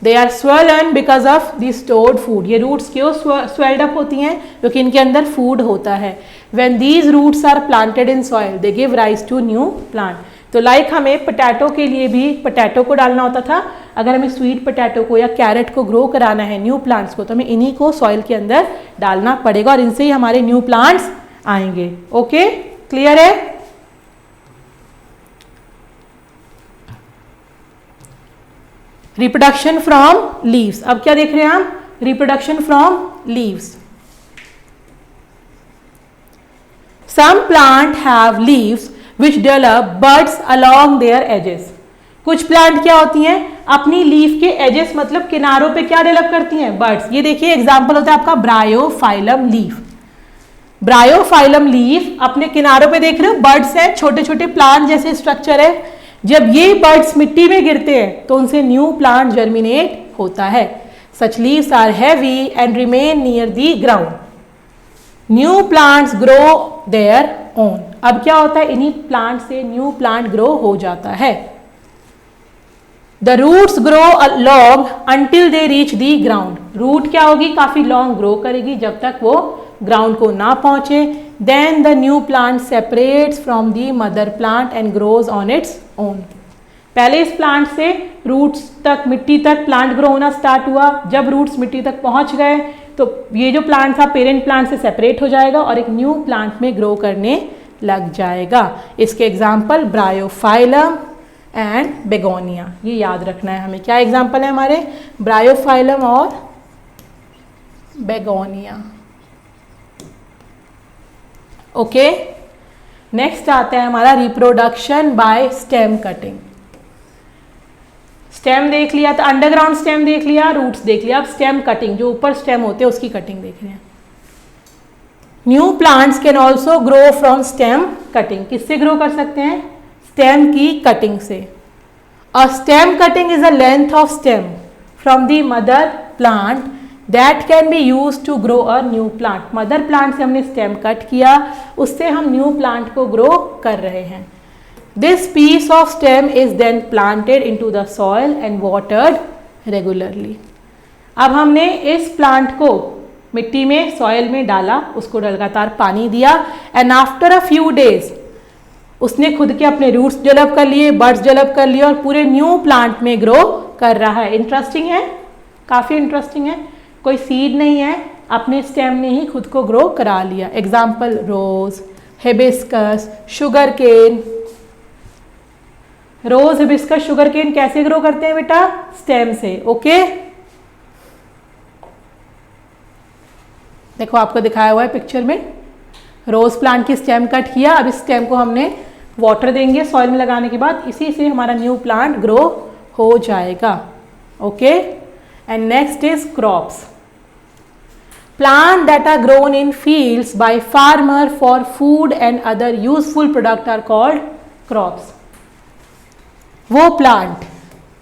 [SPEAKER 1] They are swollen because of the stored food. ये रूट्स क्यों स्वेल्ड अप होती हैं? क्योंकि इनके अंदर फूड होता है। When these roots are planted in soil, they give rise to new plant. तो लाइक हमें पोटैटो के लिए भी पोटैटो को डालना होता था, अगर हमें स्वीट पोटैटो को या कैरेट को ग्रो कराना है, न्यू प्लांट्स को, तो हमें इन्हीं को सॉइल के अंदर डालना पड़ेगा और इनसे ही हमारे न्यू प्लांट्स आएंगे। ओके, क्लियर है? Reproduction from leaves. अब क्या देख रहे हैं हम? Reproduction from leaves. Some plant have leaves which develop buds along their edges. कुछ प्लांट क्या होती हैं, अपनी लीफ के एजेस मतलब किनारों पे क्या डेवलप करती हैं, बर्ड्स. ये देखिए एग्जांपल होता है आपका ब्रायोफाइलम लीफ. ब्रायोफाइलम लीफ अपने किनारों पे देख रहे हो बर्ड्स हैं, छोटे छोटे प्लांट जैसे स्ट्रक्चर है. जब ये बर्ड्स मिट्टी में गिरते हैं तो उनसे न्यू प्लांट जर्मिनेट होता है. Such leaves are heavy and remain near the ground. New plants grow their own. अब क्या होता है, इन्हीं प्लांट से न्यू प्लांट ग्रो हो जाता है. The roots grow long until they reach the ground. Root क्या होगी, काफी लॉन्ग ग्रो करेगी जब तक वो ग्राउंड को ना पहुंचे. Then the new plant separates from the mother plant and grows on its own. पहले इस प्लांट से रूट्स तक, मिट्टी तक प्लांट ग्रो होना स्टार्ट हुआ. जब रूट्स मिट्टी तक पहुंच गए तो ये जो प्लांट था पेरेंट प्लांट से सेपरेट हो जाएगा और एक न्यू प्लांट में ग्रो करने लग जाएगा. इसके एग्जाम्पल ब्रायोफाइलम एंड बेगोनिया. ये याद रखना है हमें. क्या एग्जाम्पल है हमारे, ब्रायोफाइलम और बेगोनिया. ओके, नेक्स्ट आता है हमारा reproduction by stem cutting. Stem देख लिया तो अंडरग्राउंड स्टेम देख लिया, रूट्स देख लिया. अब स्टेम कटिंग, जो ऊपर स्टेम होते हैं उसकी कटिंग देख रहे हैं. New plants can also grow from stem cutting. किससे ग्रो कर सकते हैं, स्टेम की कटिंग से. A stem cutting is a length of stem from the mother plant that can be use to grow a new plant. Mother plant से हमने stem cut किया, उससे हम न्यू प्लांट को ग्रो कर रहे हैं. This piece of stem is then planted into the soil and watered regularly. अब हमने इस प्लांट को मिट्टी में, सॉइल में डाला, उसको लगातार पानी दिया. And after a few days उसने खुद के अपने रूट्स डेवलप कर लिए, बर्ड्स डेवलप कर लिए और पूरे न्यू प्लांट में ग्रो कर रहा है. इंटरेस्टिंग है, काफ़ी इंटरेस्टिंग है. कोई सीड नहीं है, अपने स्टेम ने ही खुद को ग्रो करा लिया. एग्जाम्पल रोज, हिबिस्कस, शुगर केन. रोज, हिबिस्कस, शुगर केन कैसे ग्रो करते हैं बेटा, स्टेम से. ओके, देखो आपको दिखाया हुआ है पिक्चर में. रोज प्लांट की स्टेम कट किया, अब इस स्टेम को हमने वाटर देंगे सॉइल में लगाने के बाद, इसी से हमारा न्यू प्लांट ग्रो हो जाएगा. Okay, and next is crops. Plant that are grown in fields by farmer for food and other useful product are called crops. वो प्लांट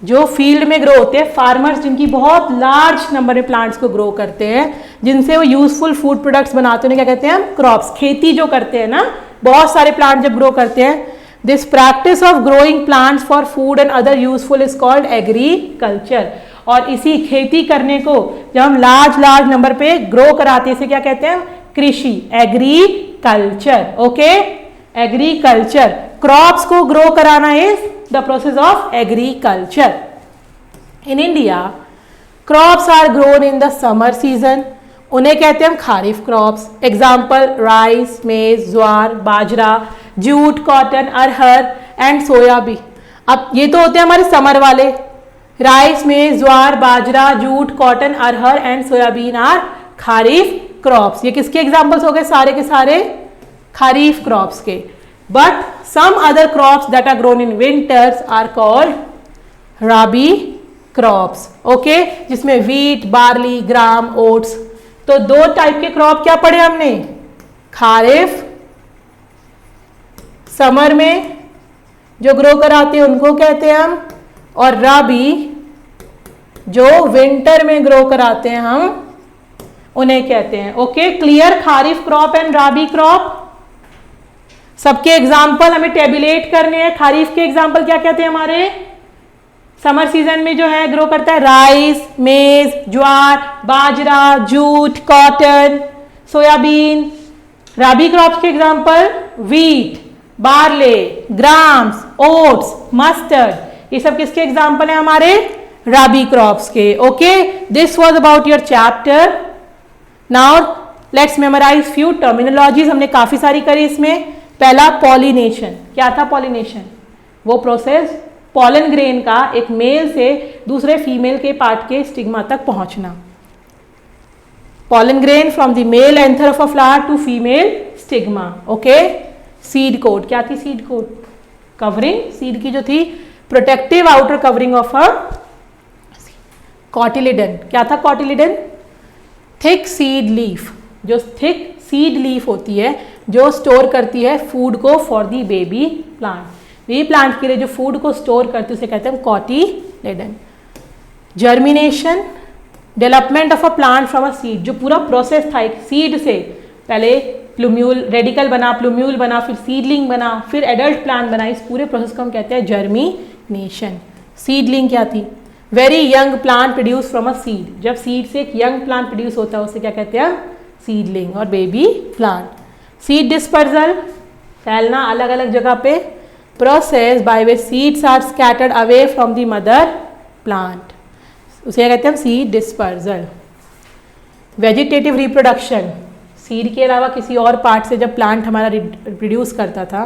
[SPEAKER 1] जो फील्ड में ग्रो होते हैं, फार्मर्स जिनकी बहुत लार्ज नंबर में प्लांट्स को ग्रो करते हैं, जिनसे वो यूजफुल फूड प्रोडक्ट्स बनाते हैं, क्या कहते हैं हम, क्रॉप्स. खेती जो करते हैं ना, बहुत सारे प्लांट जब ग्रो करते हैं. This practice of growing plants for food and other useful is called agriculture. और इसी खेती करने को जब हम लार्ज नंबर पे ग्रो कराते हैं, इसे क्या कहते हैं, कृषि, एग्रीकल्चर. Okay, agriculture. क्रॉप्स को ग्रो कराना is the process of agriculture. In India, crops are grown in the summer season. उन्हें कहते हैं हम kharif crops. Example rice, maize, jowar, bajra, jute, cotton, arhar and soybean. अब ये तो होते हैं हमारे समर वाले. Rice, maize, jowar, bajra, jute, cotton, arhar and soybean are kharif crops. ये किसके एग्जाम्पल्स हो गए, सारे के सारे खारिफ क्रॉप्स के. But some other crops that are grown in winters are called rabi crops. Okay, जिसमें wheat, barley, gram, oats. तो दो टाइप के क्रॉप क्या पढ़े हमने, खारिफ समर में जो ग्रो कराते हैं उनको कहते हैं हम, और राबी जो विंटर में ग्रो कराते हैं हम उन्हें कहते हैं. Okay, clear. Kharif crop and rabi crop. सबके एग्जाम्पल हमें टेबुलेट करने हैं. खारिफ के एग्जाम्पल क्या कहते हैं हमारे, समर सीजन में जो है ग्रो करता है, rice, maize, jowar, bajra, jute, cotton, soybean. Rabi crops के example wheat, barley, grams, oats, mustard. ये सब किसके एग्जाम्पल हैं हमारे, राबी क्रॉप्स के. Okay, this was about your chapter. Now let's memorise few terminologies. हमने काफी सारी करी इसमें. पहला पॉलिनेशन. क्या था पॉलिनेशन, वो प्रोसेस पॉलन ग्रेन का एक मेल से दूसरे फीमेल के पार्ट के स्टिग्मा तक पहुंचना. pollen grain from the male anther of a flower to female stigma. Okay, seed coat. क्या थी seed coat? Covering, seed की जो थी protective outer covering of a cotyledon. क्या था cotyledon? Thick seed leaf. जो thick seed leaf होती है जो स्टोर करती है फूड को for the baby plant. Baby plant के लिए जो फूड को स्टोर करती है उसे कहते हैं cotyledon. Germination, development of a plant from a seed. जो पूरा प्रोसेस था एक सीड से, पहले प्लूम्यूल रेडिकल बना, प्लूम्यूल बना, फिर सीडलिंग बना, फिर एडल्ट प्लांट बना. इस पूरे प्रोसेस को हम कहते हैं जर्मिनेशन. सीडलिंग क्या थी? Very young plant produce from a seed. जब सीड से एक यंग प्लांट प्रोड्यूस होता है उसे क्या कहते हैं? सीडलिंग और बेबी प्लांट. सीड डिस्पर्सल, फैलना अलग अलग जगह पे. Process by which seeds are scattered away from the mother plant, उसे क्या कहते हैं? Seed dispersal. Vegetative reproduction, seed के अलावा किसी और पार्ट से जब प्लांट हमारा रिप्रोड्यूस करता था.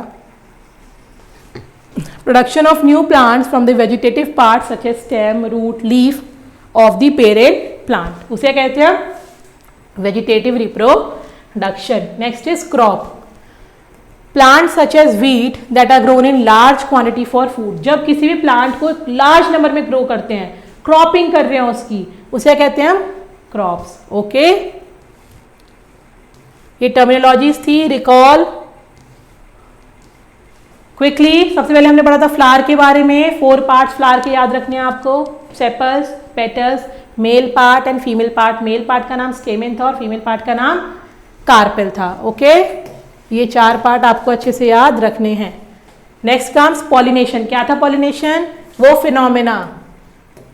[SPEAKER 1] Production of new plants from the vegetative part such as stem, root, leaf of the parent plant, उसे कहते हैं vegetative reproduction. Next is crop. Plant such as wheat that are grown in large quantity for food. जब किसी भी plant को large number में grow करते हैं, क्रॉपिंग कर रहे हैं उसकी, उसे कहते हैं हम क्रॉप्स. ओके, ये टर्मिनोलॉजीज थी. Recall quickly. सबसे पहले हमने पढ़ा था फ्लावर के बारे में. 4 पार्ट्स फ्लावर के याद रखने हैं आपको. Sepals, petals, male part and female part. Male part का नाम स्टेमेन था और फीमेल पार्ट का नाम कार्पेल था. ओके, ये 4 पार्ट आपको अच्छे से याद रखने हैं. Next comes pollination. क्या था पॉलिनेशन? वो फिनोमेना,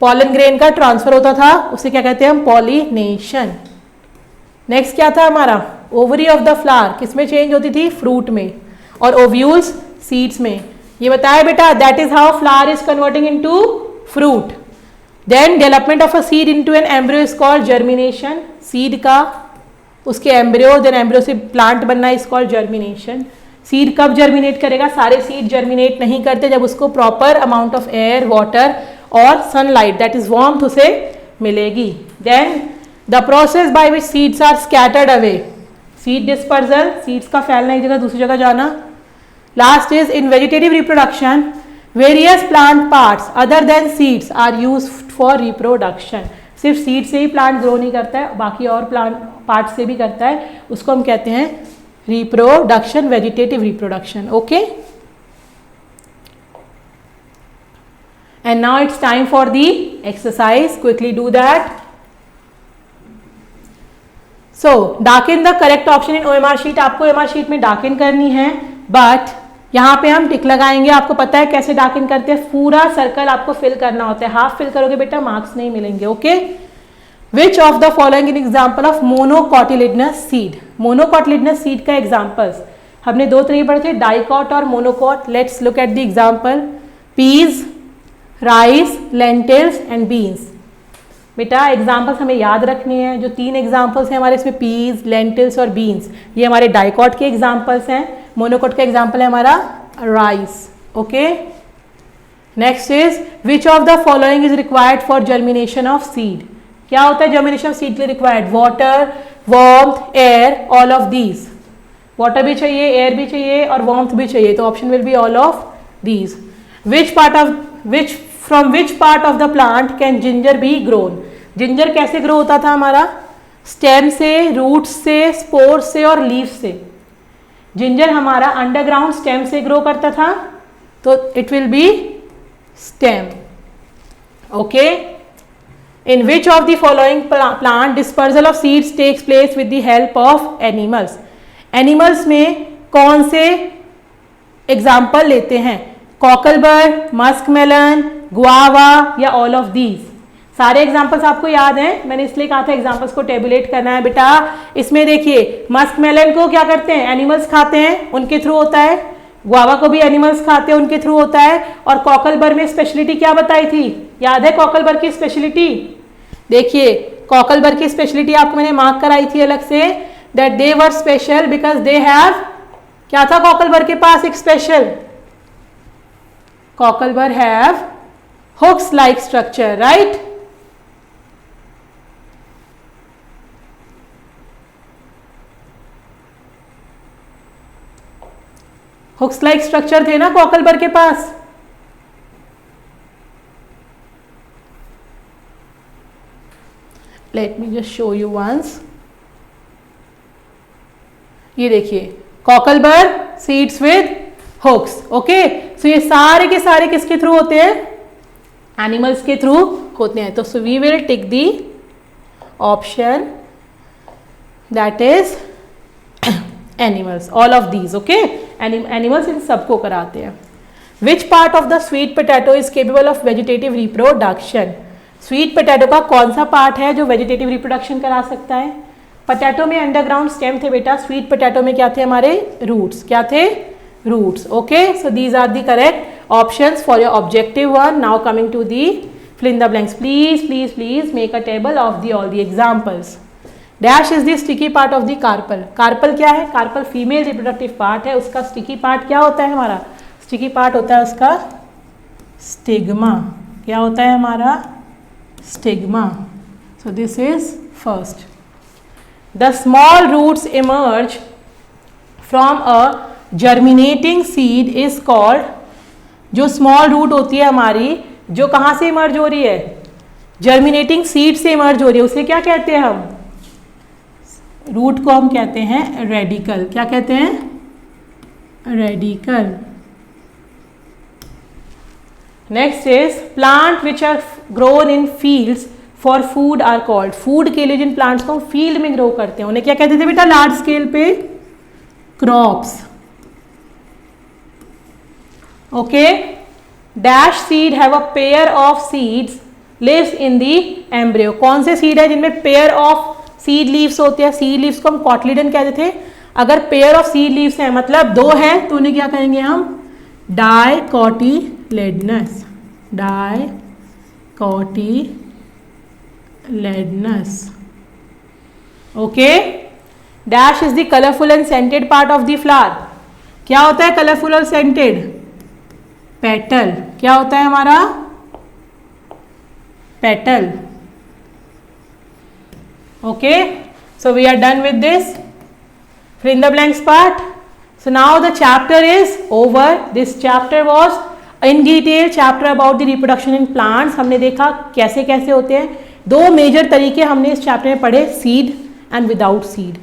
[SPEAKER 1] पॉलन ग्रेन का ट्रांसफर होता था, उसे क्या कहते हैं हम? पॉलिनेशन. नेक्स्ट क्या था हमारा? ओवरी ऑफ द फ्लावर किसमें चेंज होती थी? फ्रूट में. और ओव्यूल्स सीड्स में. ये बताया बेटा, that is how flower is converting into fruit. Then development of a seed into an embryo is called germination. Seed का उसके एम्ब्रियो, देन एम्ब्रियो से प्लांट बनना इज कॉल्ड जर्मिनेशन. सीड कब जर्मिनेट करेगा? सारे सीड जर्मिनेट नहीं करते जब उसको proper amount of air, water और सनलाइट दैट इज वार्मथ उसे मिलेगी. Then the process by which seeds are scattered away. Seed dispersal, seeds का फैलना एक जगह दूसरी जगह जाना. Last is in vegetative reproduction various plant parts other than seeds are used for reproduction. सिर्फ सीड से ही प्लांट ग्रो नहीं करता है, बाकी और प्लांट पार्ट से भी करता है. उसको हम कहते हैं reproduction, vegetative reproduction. Okay, and now it's time for the exercise. Quickly do that. So darken the correct option in OMR sheet. आपको OMR sheet में darken करनी है, but यहाँ पे हम टिक लगाएंगे. आपको पता है कैसे darken करते हैं? पूरा सर्कल आपको फिल करना होता है. हाफ फिल करोगे बेटा मार्क्स नहीं मिलेंगे. Okay, which of the following in example of monocotyledonous seed. Monocotyledonous seed का एग्जाम्पल्स हमने 2 तरीके पढ़े थे, डाइकॉट और monocot. Let's look at the example. Peas, rice, lentils and beans. बेटा एग्जाम्पल्स हमें याद रखने हैं. जो 3 एग्जाम्पल्स हैं हमारे इसमें, पीज, लेंटिल्स और बीन्स, ये हमारे डाइकॉट के एग्जाम्पल्स हैं. मोनोकॉट का एग्जाम्पल है हमारा rice. Okay, next is which of the following is required for germination of seed. क्या होता है जर्मिनेशन ऑफ सीड के लिए required? Water, warmth, air, all of these. Water भी चाहिए, एयर भी चाहिए और वार्मथ भी चाहिए, तो option will be all of these. From which part of the plant can ginger B grown. Ginger कैसे ग्रो होता था हमारा? स्टेम से, रूट्स से, स्पोर से और लीफ से. जिंजर हमारा अंडरग्राउंड स्टेम से ग्रो करता था, तो it will be stem. Okay, in which of the following plant dispersal of seeds takes place with the help of animals. Animals में कौन से एग्जाम्पल लेते हैं? कॉकलबर्ड, मस्कमेलन, गुआवा या ऑल ऑफ दीज. सारे एग्जाम्पल्स आपको याद हैं, मैंने इसलिए कहा था एग्जाम्पल्स को टेबुलेट करना है बेटा. इसमें देखिए मस्कमेलन को क्या करते हैं? एनिमल्स खाते हैं, उनके थ्रू होता है. गुआवा को भी एनिमल्स खाते हैं, उनके थ्रू होता है. और कॉकलबर्ड में स्पेशलिटी क्या बताई थी? याद है कॉकलबर्ड की स्पेशलिटी? देखिए कॉकलबर्ड की स्पेशलिटी आपको मैंने मार्क कराई थी अलग से, that they were special because they have, क्या था कॉकलबर्ड के पास एक special? Cocklebur have hooks like structure, right. Hooks like structure थे ना कॉकलबर के पास। Let me just show you once. ये देखिए cocklebur seeds with hooks. Okay, so ये सारे के सारे किसके थ्रू होते हैं? एनिमल्स के थ्रू होते हैं। तो so we will tick the option that is animals, all of these. Okay, animals इन सबको कराते हैं। Which part of the sweet potato is capable of vegetative reproduction? Sweet potato का कौन सा पार्ट है जो वेजिटेटिव रिप्रोडक्शन करा सकता है? पोटैटो में अंडरग्राउंड स्टेम थे बेटा, स्वीट पोटैटो में क्या थे हमारे? रूट्स। क्या थे? Roots. Okay, so these are the correct options for your objective one. Now coming to the fill in the blanks. Please make a table of the all the examples. Dash is the sticky part of the carpel. Carpel क्या है? Carpel female reproductive part है, उसका sticky part क्या होता है हमारा? Sticky part होता है उसका स्टिग्मा। क्या होता है हमारा? Stigma. So this is first. The small roots emerge from a germinating seed is called, जो स्मॉल रूट होती है हमारी, जो कहाँ से इमर्ज हो रही है? जर्मिनेटिंग सीड से इमर्ज हो रही है, उसे क्या कहते हैं हम? रूट को हम कहते हैं रेडिकल। क्या कहते हैं? Radicle. Next is plant which are grown in fields for food are called. Food के लिए जिन प्लांट्स को हम फील्ड में ग्रो करते हैं उन्हें क्या कहते थे बेटा लार्ज स्केल पे? Crops. Okay, dash seed have a pair of seeds leaves in the embryo. कौन से सीड है जिनमें पेयर ऑफ सीड लीव्स होते हैं? सीड लीव्स को हम कॉटलीडन कहते थे। अगर पेयर ऑफ सीड लीव्स हैं मतलब दो हैं तो उन्हें क्या कहेंगे हम? Dicotyledonous. Dicotyledonous. Okay, dash is the colourful and scented part of the flower. क्या होता है कलरफुल और सेंटेड? पेटल। क्या होता है हमारा? Petal. Okay, so we are done with this fill in the blanks part. So now the chapter is over. This chapter was in detail chapter about the reproduction in plants. हमने देखा कैसे कैसे होते हैं। दो मेजर तरीके हमने इस चैप्टर में पढ़े, सीड एंड विदाउट सीड।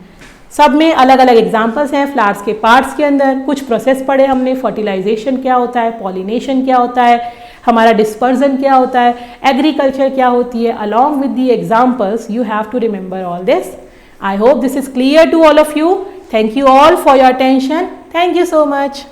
[SPEAKER 1] सब में अलग अलग एग्जाम्पल्स हैं फ्लावर्स के पार्ट्स के अंदर। कुछ प्रोसेस पढ़े हमने, फर्टिलाइजेशन क्या होता है, पॉलिनेशन क्या होता है, हमारा डिस्पर्जन क्या होता है, एग्रीकल्चर क्या होती है। Along with the examples you have to remember all this. I hope this is clear to all of you. Thank you all for your attention. Thank you so much.